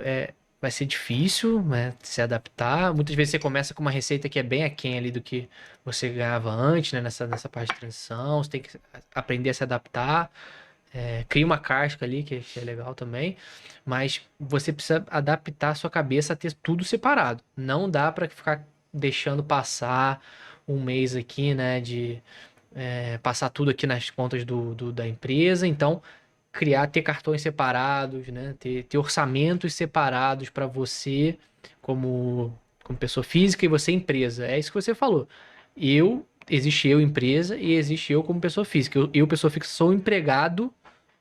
vai ser difícil, né, se adaptar. Muitas vezes você começa com uma receita que é bem aquém ali do que você ganhava antes, né? Nessa parte de transição. Você tem que aprender a se adaptar. Cria uma casca ali, que é legal também. Mas você precisa adaptar a sua cabeça a ter tudo separado. Não dá para ficar deixando passar um mês aqui, né? Passar tudo aqui nas contas da empresa. Então, ter cartões separados, né? Ter orçamentos separados para você como pessoa física e você empresa. É isso que você falou. Existe eu empresa e existe eu como pessoa física. Eu pessoa física, sou empregado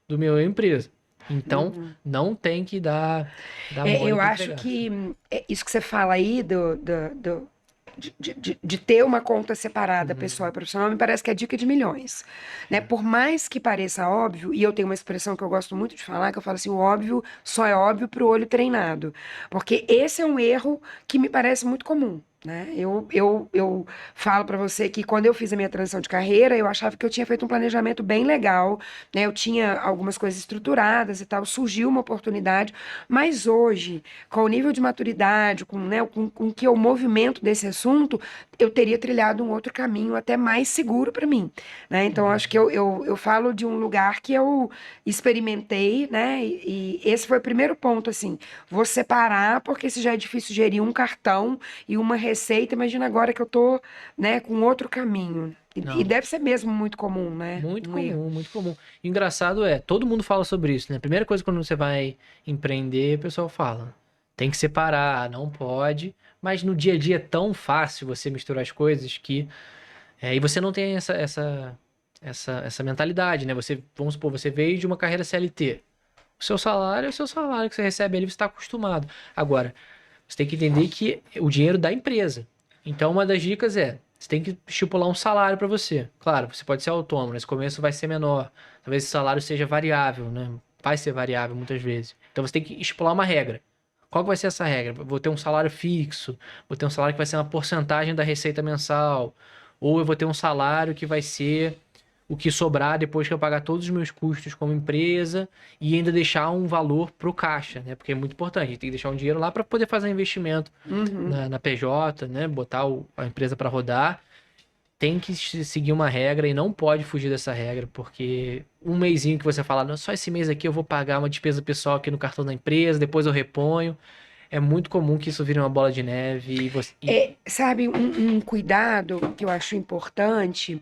do meu empresa. Então, Uhum. não tem que dar mole Eu para acho empregado. que isso que você fala aí de ter uma conta separada, Uhum. pessoal e profissional, me parece que é dica de milhões, né? É. Por mais que pareça óbvio, e eu tenho uma expressão que eu gosto muito de falar, que eu falo assim, o óbvio só é óbvio para o olho treinado, porque esse é um erro que me parece muito comum. Né? Eu falo para você que quando eu fiz a minha transição de carreira, eu achava que eu tinha feito um planejamento bem legal, né? Eu tinha algumas coisas estruturadas e tal, surgiu uma oportunidade, mas hoje, com o nível de maturidade, com que eu movimento desse assunto, eu teria trilhado um outro caminho até mais seguro para mim, né? Então, acho que Uhum. eu falo de um lugar que eu experimentei, né? E esse foi o primeiro ponto, assim, vou separar, porque se já é difícil gerir um cartão e uma receita, imagina agora que eu tô, né, com outro caminho. E Não. deve ser mesmo muito comum, né? Muito Um erro. comum, muito comum. E o engraçado todo mundo fala sobre isso, né? A primeira coisa quando você vai empreender, o pessoal fala, tem que separar, não pode. Mas no dia a dia é tão fácil você misturar as coisas e você não tem essa mentalidade, né? Vamos supor, você veio de uma carreira CLT. O seu salário é o seu salário que você recebe ali, você está acostumado. Agora, você tem que entender que o dinheiro da empresa. Então, uma das dicas você tem que estipular um salário para você. Claro, você pode ser autônomo, nesse começo vai ser menor. Talvez esse salário seja variável, né? Vai ser variável muitas vezes. Então, você tem que estipular uma regra. Qual que vai ser essa regra? Vou ter um salário fixo, vou ter um salário que vai ser uma porcentagem da receita mensal, ou eu vou ter um salário que vai ser o que sobrar depois que eu pagar todos os meus custos como empresa e ainda deixar um valor pro caixa, né? Porque é muito importante, a gente tem que deixar um dinheiro lá para poder fazer investimento Uhum. na PJ, né? Botar a empresa para rodar. Tem que seguir uma regra e não pode fugir dessa regra, porque um mesinho que você fala, não, só esse mês aqui eu vou pagar uma despesa pessoal aqui no cartão da empresa, depois eu reponho. É muito comum que isso vire uma bola de neve e você. Sabe, um cuidado que eu acho importante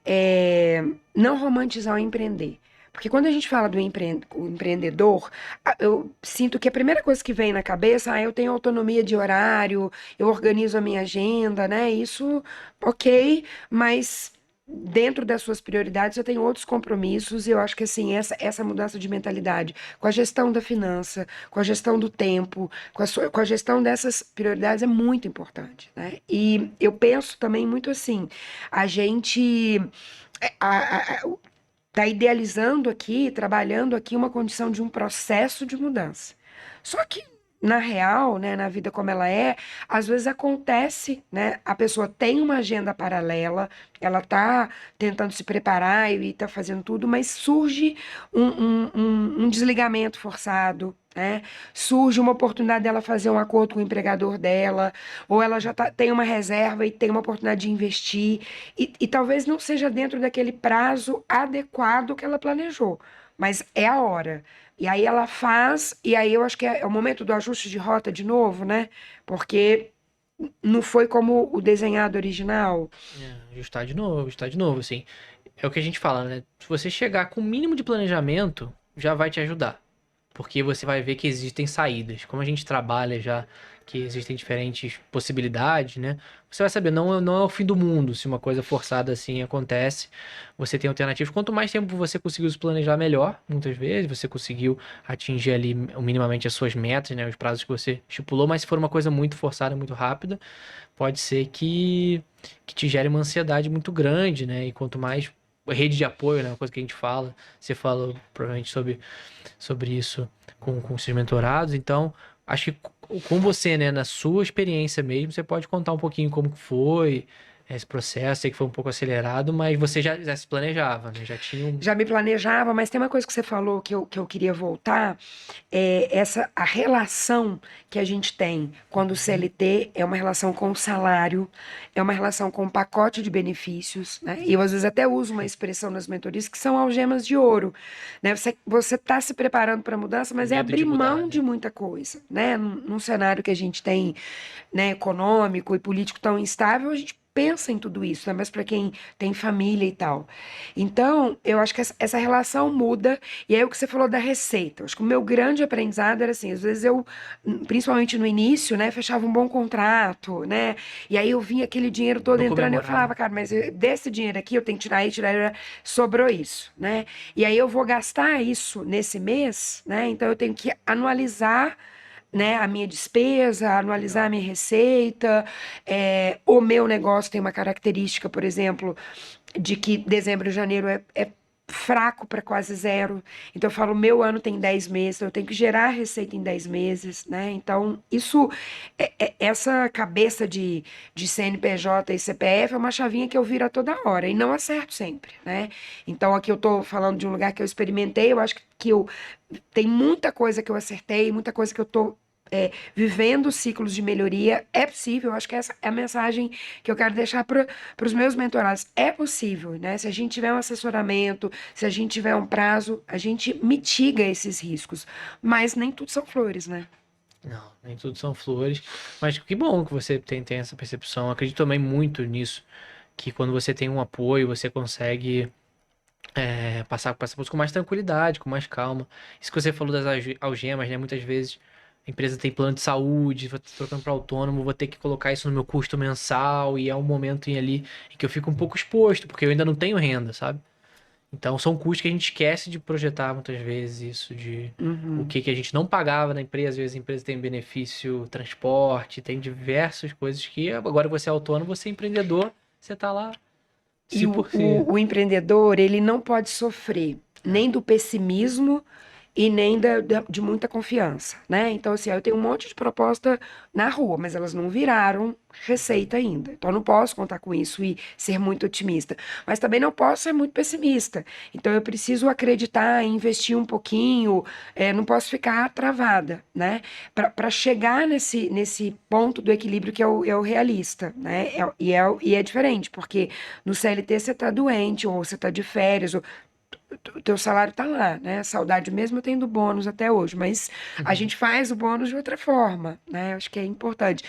é não romantizar o empreender. Porque quando a gente fala do o empreendedor, eu sinto que a primeira coisa que vem na cabeça, eu tenho autonomia de horário, eu organizo a minha agenda, né? Isso, ok, mas dentro das suas prioridades eu tenho outros compromissos e eu acho que assim, essa mudança de mentalidade com a gestão da finança, com a gestão do tempo, com a gestão dessas prioridades é muito importante, né? E eu penso também muito assim, a gente está idealizando aqui, trabalhando aqui uma condição de um processo de mudança. Só que na real, né, na vida como ela é, às vezes acontece, né, a pessoa tem uma agenda paralela, ela tá tentando se preparar e tá fazendo tudo, mas surge um desligamento forçado, né? Surge uma oportunidade dela fazer um acordo com o empregador dela, ou ela já tem uma reserva e tem uma oportunidade de investir, e talvez não seja dentro daquele prazo adequado que ela planejou, mas é a hora. E aí ela faz, e aí eu acho que é o momento do ajuste de rota de novo, né? Porque não foi como o desenhado original. Ajustar de novo, assim. É o que a gente fala, né? Se você chegar com o mínimo de planejamento, já vai te ajudar. Porque você vai ver que existem saídas. Como a gente trabalha já, que existem diferentes possibilidades, né? Você vai saber, não é o fim do mundo se uma coisa forçada assim acontece. Você tem alternativas. Quanto mais tempo você conseguiu se planejar, melhor. Muitas vezes você conseguiu atingir ali minimamente as suas metas, né? Os prazos que você estipulou. Mas se for uma coisa muito forçada, muito rápida, pode ser que te gere uma ansiedade muito grande, né? E quanto mais rede de apoio, né? Uma coisa que a gente fala, você falou provavelmente sobre isso com os seus mentorados. Então, acho que com você, né, na sua experiência mesmo, você pode contar um pouquinho como que foi esse processo. Sei que foi um pouco acelerado, mas você já se planejava, né? Já tinha um. Já me planejava, mas tem uma coisa que você falou que eu queria voltar, a relação que a gente tem quando o Uhum. CLT é uma relação com o salário, é uma relação com o pacote de benefícios, né? E eu às vezes até uso uma expressão nas mentorias que são algemas de ouro, né? Você está se preparando para a mudança, mas é Medo abrir de mudar, mão de né? muita coisa, né? Num cenário que a gente tem, né, econômico e político tão instável, a gente pensa em tudo isso, né? Mas para quem tem família e tal. Então, eu acho que essa relação muda, e aí o que você falou da receita. Eu acho que o meu grande aprendizado era assim, às vezes eu, principalmente no início, né, fechava um bom contrato, né? E aí eu vinha aquele dinheiro todo Não entrando e eu comemorava. falava, cara, mas desse dinheiro aqui eu tenho que tirar aí, tirar, sobrou isso, né? E aí eu vou gastar isso nesse mês, né? Então eu tenho que anualizar, né, a minha despesa, anualizar a Legal. minha receita. O meu negócio tem uma característica, por exemplo, de que dezembro e janeiro é fraco para quase zero. Então eu falo, meu ano tem 10 meses, então eu tenho que gerar receita em 10 meses, né? Então, essa cabeça de CNPJ e CPF é uma chavinha que eu viro a toda hora e não acerto sempre, né? Então, aqui eu tô falando de um lugar que eu experimentei, eu acho que tem muita coisa que eu acertei, muita coisa que eu tô vivendo ciclos de melhoria. É possível, eu acho que essa é a mensagem que eu quero deixar para os meus mentorados. É possível, né? Se a gente tiver um assessoramento, se a gente tiver um prazo, a gente mitiga esses riscos. Mas nem tudo são flores, né? Não, nem tudo são flores. Mas que bom que você tem essa percepção. Eu acredito também muito nisso. Que quando você tem um apoio, você consegue passar por isso com mais tranquilidade, com mais calma. Isso que você falou das algemas, né? Muitas vezes a empresa tem plano de saúde, vou trocando para autônomo, vou ter que colocar isso no meu custo mensal e é um momento ali em que eu fico um pouco exposto, porque eu ainda não tenho renda, sabe? Então são custos que a gente esquece de projetar muitas vezes, isso de o Uhum. que a gente não pagava na empresa, às vezes a empresa tem benefício transporte, tem diversas coisas que agora você é autônomo, você é empreendedor, você tá lá E se por si. o empreendedor, ele não pode sofrer É. nem do pessimismo e nem de muita confiança, né? Então, assim, eu tenho um monte de proposta na rua, mas elas não viraram receita ainda. Então, eu não posso contar com isso e ser muito otimista. Mas também não posso ser muito pessimista. Então, eu preciso acreditar, investir um pouquinho, não posso ficar travada, né? Para chegar nesse ponto do equilíbrio que é o realista, né? E é diferente, porque no CLT você está doente, ou você está de férias, ou o teu salário tá lá, né? Saudade mesmo eu tenho do bônus até hoje, mas a Uhum. gente faz o bônus de outra forma, né? Acho que é importante.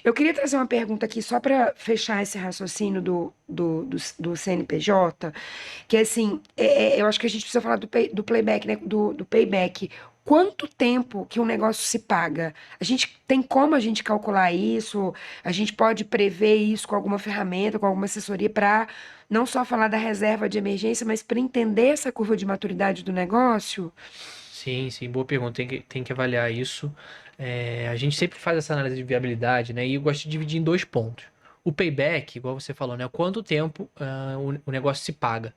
Eu queria trazer uma pergunta aqui só para fechar esse raciocínio do CNPJ, que assim, eu acho que a gente precisa falar do playback, né? Do payback. Quanto tempo que um negócio se paga? A gente tem como a gente calcular isso? A gente pode prever isso com alguma ferramenta, com alguma assessoria para não só falar da reserva de emergência, mas para entender essa curva de maturidade do negócio? Sim, sim, boa pergunta. Tem que avaliar isso. A gente sempre faz essa análise de viabilidade, né? E eu gosto de dividir em dois pontos. O payback, igual você falou, né? Quanto tempo o negócio se paga.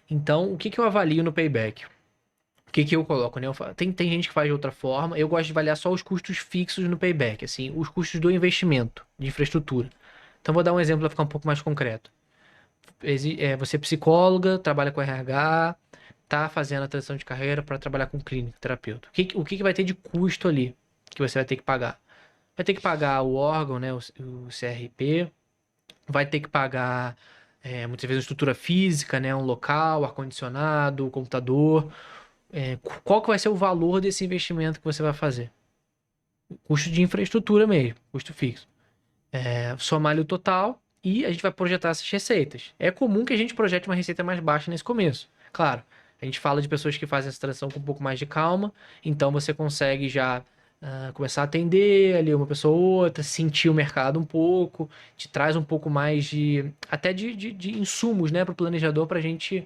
Então, o que eu avalio no payback? que eu coloco, né? Tem gente que faz de outra forma. Eu gosto de avaliar só os custos fixos no payback, assim, os custos do investimento de infraestrutura. Então, vou dar um exemplo para ficar um pouco mais concreto. Você é psicóloga, trabalha com RH, tá fazendo a transição de carreira para trabalhar com clínico, terapeuta. O que vai ter de custo ali que você vai ter que pagar? Vai ter que pagar o órgão, né, o CRP, vai ter que pagar muitas vezes a estrutura física, né, um local, ar-condicionado, computador. Qual que vai ser o valor desse investimento que você vai fazer? Custo de infraestrutura mesmo, custo fixo. Somar o total e a gente vai projetar essas receitas. É comum que a gente projete uma receita mais baixa nesse começo. Claro, a gente fala de pessoas que fazem essa transição com um pouco mais de calma, então você consegue já começar a atender ali uma pessoa ou outra, sentir o mercado um pouco, te traz um pouco mais de insumos, né, para o planejador para a gente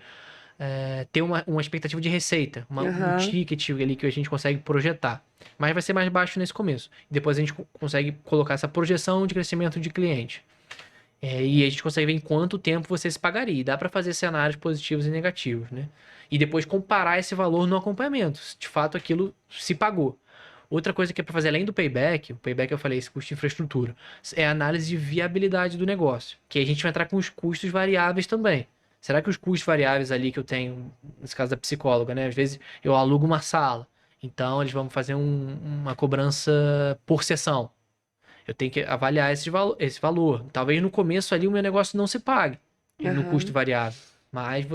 ter uma expectativa de receita, um Aham. ticket ali que a gente consegue projetar. Mas vai ser mais baixo nesse começo. Depois a gente consegue colocar essa projeção de crescimento de cliente. E a gente consegue ver em quanto tempo você se pagaria. E dá para fazer cenários positivos e negativos, né? E depois comparar esse valor no acompanhamento. Se de fato aquilo se pagou. Outra coisa que é para fazer além do payback, o payback eu falei, esse custo de infraestrutura, é a análise de viabilidade do negócio. Que a gente vai entrar com os custos variáveis também. Será que os custos variáveis ali que eu tenho, nesse caso da psicóloga, né? Às vezes eu alugo uma sala. Então eles vão fazer uma cobrança por sessão. Eu tenho que avaliar esse valor. Talvez no começo ali o meu negócio não se pague no custo Aham. variável. Mas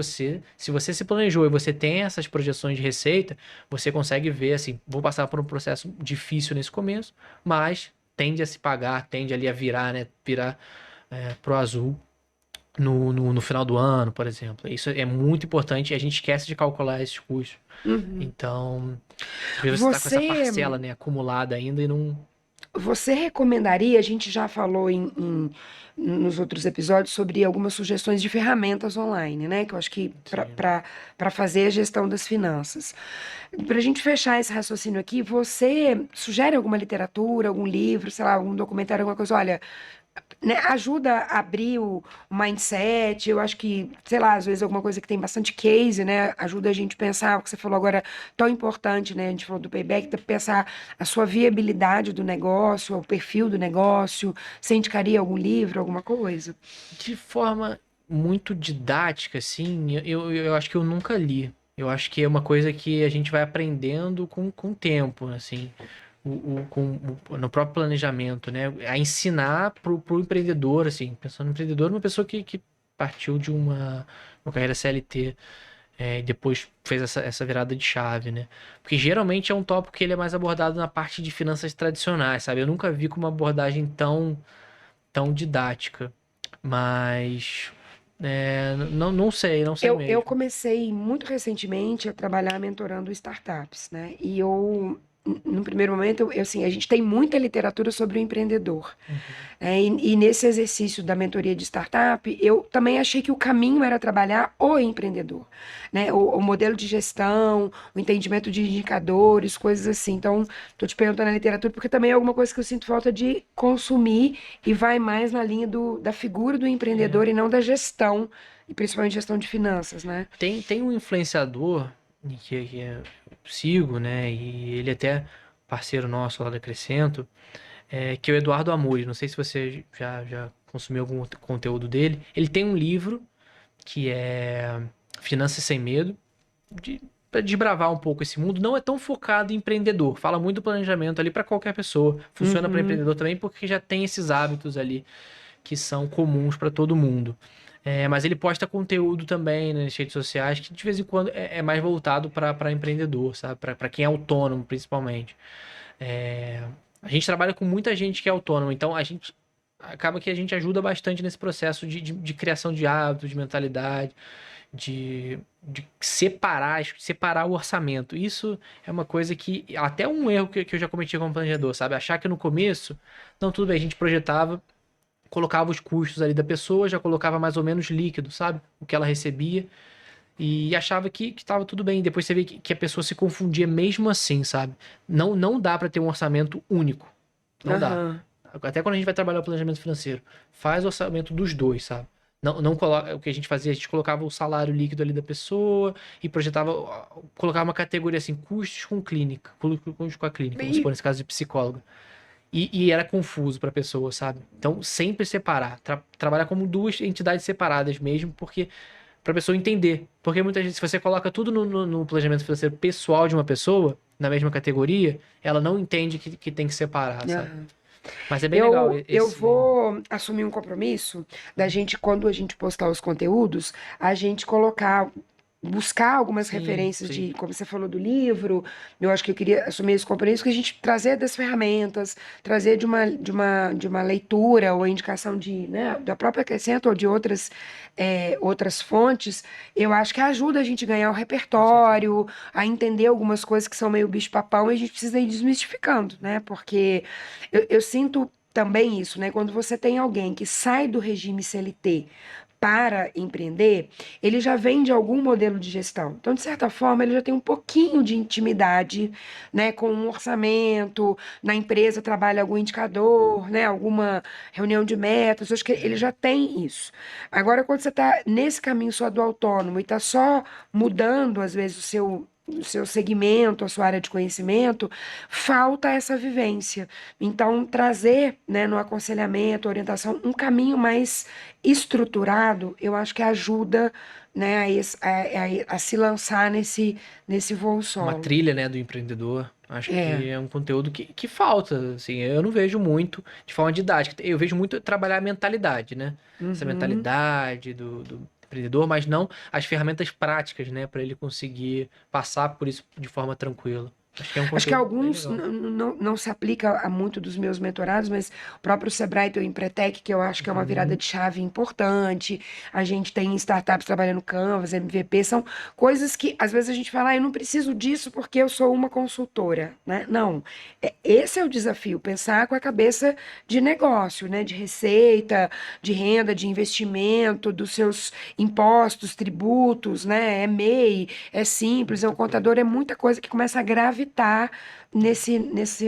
se você se planejou e você tem essas projeções de receita, você consegue ver assim, vou passar por um processo difícil nesse começo, mas tende a se pagar, tende ali a virar, né? Virar pro azul no final do ano, por exemplo. Isso é muito importante e a gente esquece de calcular esses custos. Uhum. Então, às vezes você está com essa Você parcela, né, acumulada ainda e não. Você recomendaria, a gente já falou nos outros episódios sobre algumas sugestões de ferramentas online, né? Que eu acho que Sim. para fazer a gestão das finanças. Para a gente fechar esse raciocínio aqui, você sugere alguma literatura, algum livro, sei lá, algum documentário, alguma coisa? Olha, né, ajuda a abrir o mindset. Eu acho que, sei lá, às vezes alguma coisa que tem bastante case, né? Ajuda a gente a pensar o que você falou agora, tão importante, né? A gente falou do payback, pensar a sua viabilidade do negócio, o perfil do negócio. Você indicaria algum livro, alguma coisa? De forma muito didática, assim, eu acho que eu nunca li. Eu acho que é uma coisa que a gente vai aprendendo com o tempo, assim, no próprio planejamento, né? A ensinar pro empreendedor, assim, pensando no empreendedor, uma pessoa que partiu de uma carreira CLT, e depois fez essa virada de chave, né? Porque geralmente é um tópico que ele é mais abordado na parte de finanças tradicionais, sabe? Eu nunca vi com uma abordagem tão didática. Mas não sei Eu mesmo. comecei muito recentemente a trabalhar mentorando startups, né? E no primeiro momento, assim, a gente tem muita literatura sobre o empreendedor. Uhum. E nesse exercício da mentoria de startup, eu também achei que o caminho era trabalhar o empreendedor, né? O modelo de gestão, o entendimento de indicadores, coisas assim. Então, estou te perguntando a literatura porque também é alguma coisa que eu sinto falta de consumir e vai mais na linha da figura do É. empreendedor e não da gestão, e principalmente gestão de finanças, né? Tem um influenciador que eu sigo, né? E ele até parceiro nosso lá da Crescento, que é o Eduardo Amuri. Não sei se você já consumiu algum conteúdo dele. Ele tem um livro que é Finanças Sem Medo, para desbravar um pouco esse mundo. Não é tão focado em empreendedor. Fala muito do planejamento ali para qualquer pessoa. Funciona para Uhum. empreendedor também porque já tem esses hábitos ali que são comuns para todo mundo. Mas ele posta conteúdo também nas redes sociais que de vez em quando é mais voltado para empreendedor, sabe? Para quem é autônomo, principalmente. É, a gente trabalha com muita gente que é autônoma, então a gente acaba que a gente ajuda bastante nesse processo de criação de hábitos, de mentalidade, de separar o orçamento. Isso é uma coisa que, até um erro que eu já cometi como planejador, sabe? Achar que no começo, não, tudo bem, a gente projetava, colocava os custos ali da pessoa, já colocava mais ou menos líquido, sabe? O que ela recebia. E achava que estava tudo bem. Depois você vê que a pessoa se confundia mesmo assim, sabe? Não dá para ter um orçamento único. Não dá. Aham. Até quando a gente vai trabalhar o planejamento financeiro, faz o orçamento dos dois, sabe? Não coloca, o que a gente fazia, a gente colocava o salário líquido ali da pessoa e projetava, colocava uma categoria assim, custos com clínica, custos com a clínica, vamos E supor, nesse caso de psicólogo. E era confuso pra pessoa, sabe? Então, sempre separar. Trabalhar como duas entidades separadas mesmo, porque pra pessoa entender. Porque muitas vezes, se você coloca tudo no planejamento financeiro pessoal de uma pessoa, na mesma categoria, ela não entende que tem que separar, sabe? aham. Mas é bem legal Eu esse. vou assumir um compromisso da gente, quando a gente postar os conteúdos, a gente colocar, buscar algumas Sim, referências sim. de, como você falou do livro, eu acho que eu queria assumir esse compromisso, que a gente trazer das ferramentas, trazer de uma leitura ou indicação de, né, da própria Crescento ou de outras, outras fontes, eu acho que ajuda a gente a ganhar o Com certeza. repertório, a entender algumas coisas que são meio bicho-papão e a gente precisa ir desmistificando, né? Porque eu sinto também isso, né? Quando você tem alguém que sai do regime CLT para empreender, ele já vem de algum modelo de gestão. Então, de certa forma, ele já tem um pouquinho de intimidade, né, com um orçamento, na empresa trabalha algum indicador, né, alguma reunião de metas, eu acho que ele já tem isso. Agora, quando você está nesse caminho só do autônomo e está só mudando, às vezes, o seu segmento, a sua área de conhecimento, falta essa vivência. Então, trazer, né, no aconselhamento, orientação, um caminho mais estruturado, eu acho que ajuda, né, a se lançar nesse voo Uma solo. trilha, né, do empreendedor. Acho É. que é um conteúdo que falta, assim, eu não vejo muito de forma didática. Eu vejo muito trabalhar a mentalidade, né? Essa Uhum. mentalidade do empreendedor, mas não as ferramentas práticas, né, para ele conseguir passar por isso de forma tranquila. Acho que é um Acho que conteúdo bem alguns legal. não se aplica a muito dos meus mentorados, mas o próprio Sebrae tem o Empretec, que eu acho que é uma virada Uhum. de chave importante. A gente tem startups trabalhando Canvas, MVP, são coisas que às vezes a gente fala, eu não preciso disso porque eu sou uma consultora, né? Não, esse é o desafio, pensar com a cabeça de negócio, né? De receita, de renda, de investimento, dos seus impostos, tributos, né? É MEI, é simples, é um Muita coisa. contador, é muita coisa que começa a gravitar nesse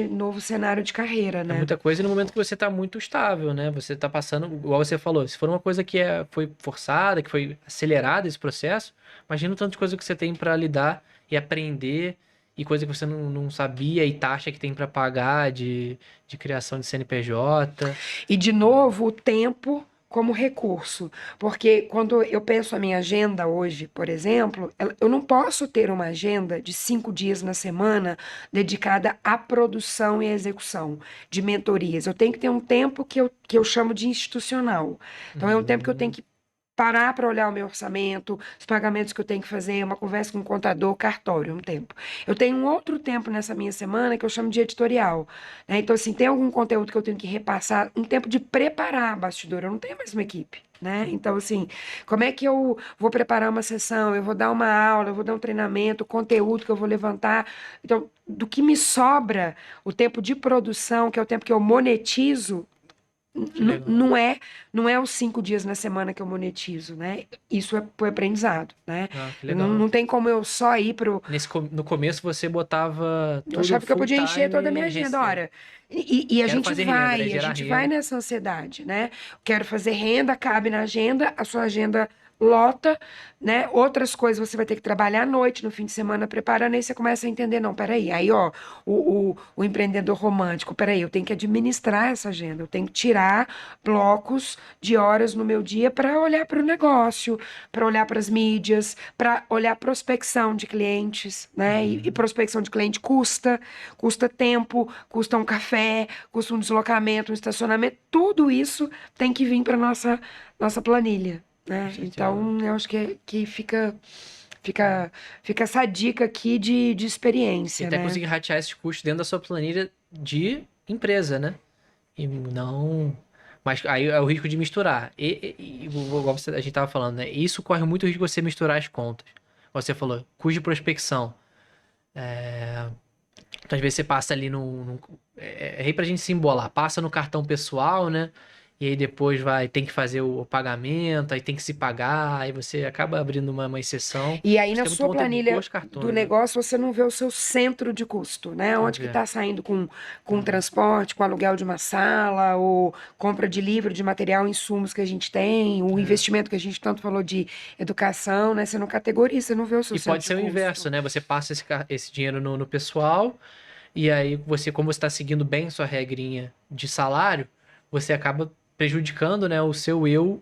novo cenário de carreira, É né? muita coisa e no momento que você tá muito estável, né? Você tá passando, igual você falou, se for uma coisa que foi forçada, que foi acelerada esse processo, imagina o tanto de coisa que você tem para lidar e aprender e coisa que você não sabia e taxa que tem para pagar de criação de CNPJ. E, de novo, o tempo como recurso. Porque quando eu penso a minha agenda hoje, por exemplo, eu não posso ter uma agenda de 5 dias na semana dedicada à produção e à execução de mentorias. Eu tenho que ter um tempo que eu chamo de institucional. Então, é um tempo que eu tenho Hum, que parar para olhar o meu orçamento, os pagamentos que eu tenho que fazer, uma conversa com o contador, cartório, um tempo. Eu tenho um outro tempo nessa minha semana que eu chamo de editorial, né? Então, assim, tem algum conteúdo que eu tenho que repassar, um tempo de preparar a bastidora, eu não tenho mais uma equipe, né? Então, assim, como é que eu vou preparar uma sessão, eu vou dar uma aula, eu vou dar um treinamento, o conteúdo que eu vou levantar. Então, do que me sobra, o tempo de produção, que é o tempo que eu monetizo, que legal. não é os 5 dias na semana que eu monetizo, né? Isso é por aprendizado, né? Ah, que Não, legal. não tem como eu só ir pro. No começo você botava Eu tudo achava que eu full podia encher toda a minha time, agenda. Ora, e quero fazer renda, né? a Gerar gente vai renda. nessa ansiedade, né? Quero fazer renda, cabe na agenda, a sua agenda lota, né? Outras coisas você vai ter que trabalhar à noite, no fim de semana, preparando, aí você começa a entender, não, peraí, aí, ó, o empreendedor romântico, peraí, eu tenho que administrar essa agenda, eu tenho que tirar blocos de horas no meu dia para olhar para o negócio, para olhar para as mídias, para olhar prospecção de clientes, né? E Uhum. prospecção de cliente custa tempo, custa um café, custa um deslocamento, um estacionamento, tudo isso tem que vir para nossa planilha, Com né? certeza. Então, eu acho que fica, fica essa dica aqui de E experiência, até né? conseguir ratear esses custos dentro da sua planilha de empresa, né? E não. Mas aí é o risco de misturar. Igual a gente tava falando, né? Isso corre muito risco de você misturar as contas. Você falou, custo de prospecção. Então, às vezes você passa ali no. É pra gente se embolar. Passa no cartão pessoal, né? e aí depois tem que fazer o pagamento, aí tem que se pagar, aí você acaba abrindo uma exceção. E aí Acho na que é muito sua bom ter planilha dois do cartões, né? negócio você não vê o seu centro de custo, né? Não Onde que vê. está saindo com transporte, com aluguel de uma sala, ou compra de livro, de material, insumos que a gente tem, o É. investimento que a gente tanto falou de educação, né? Você não categoriza, você não vê o seu E centro pode de ser o custo. inverso, né? Você passa esse dinheiro no pessoal, e aí você, como você está seguindo bem sua regrinha de salário, você acaba prejudicando, né, o seu eu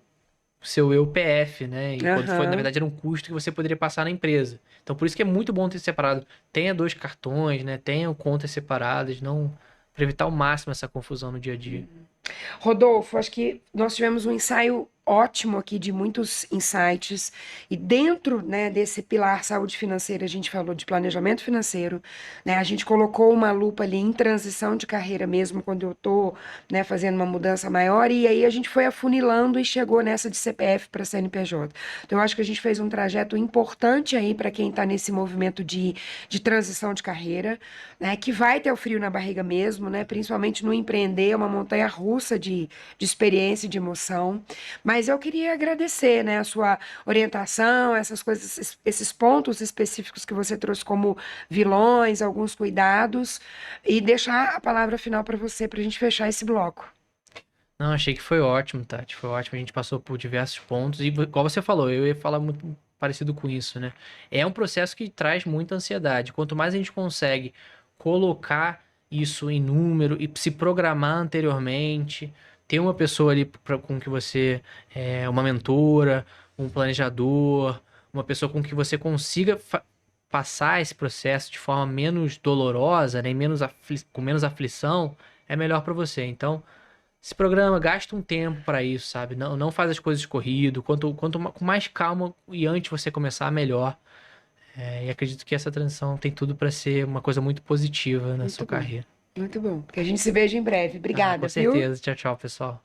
PF, né? E quando foi, na Aham. verdade, era um custo que você poderia passar na empresa. Então, por isso que é muito bom ter separado. Tenha dois cartões, né? Tenha contas separadas, não para evitar ao máximo essa confusão no dia a dia. Rodolfo, acho que nós tivemos um ensaio ótimo aqui de muitos insights e dentro, né, desse pilar saúde financeira a gente falou de planejamento financeiro, né, a gente colocou uma lupa ali em transição de carreira mesmo quando eu tô, né, fazendo uma mudança maior e aí a gente foi afunilando e chegou nessa de CPF para CNPJ. Então eu acho que a gente fez um trajeto importante aí para quem está nesse movimento de transição de carreira, né, que vai ter o frio na barriga mesmo, né, principalmente no empreender, é uma montanha russa de experiência e de emoção. Mas eu queria agradecer, né, a sua orientação, essas coisas, esses pontos específicos que você trouxe como vilões, alguns cuidados, e deixar a palavra final para você, para a gente fechar esse bloco. Não, achei que foi ótimo, Tati. Foi ótimo. A gente passou por diversos pontos. E, igual você falou, eu ia falar muito parecido com isso, né? É um processo que traz muita ansiedade. Quanto mais a gente consegue colocar isso em número e se programar anteriormente, ter uma pessoa ali com que você uma mentora, um planejador, uma pessoa com que você consiga passar esse processo de forma menos dolorosa, né? E com menos aflição, é melhor para você. Então. Se programa, gasta um tempo para isso, sabe? Não faz as coisas corrido. Com mais calma e antes você começar, melhor. E acredito que essa transição tem tudo para ser uma coisa muito positiva na Muito sua bom, carreira. muito bom. Que a gente se veja em breve. Ah, com Obrigada, viu? certeza. Tchau, tchau, pessoal.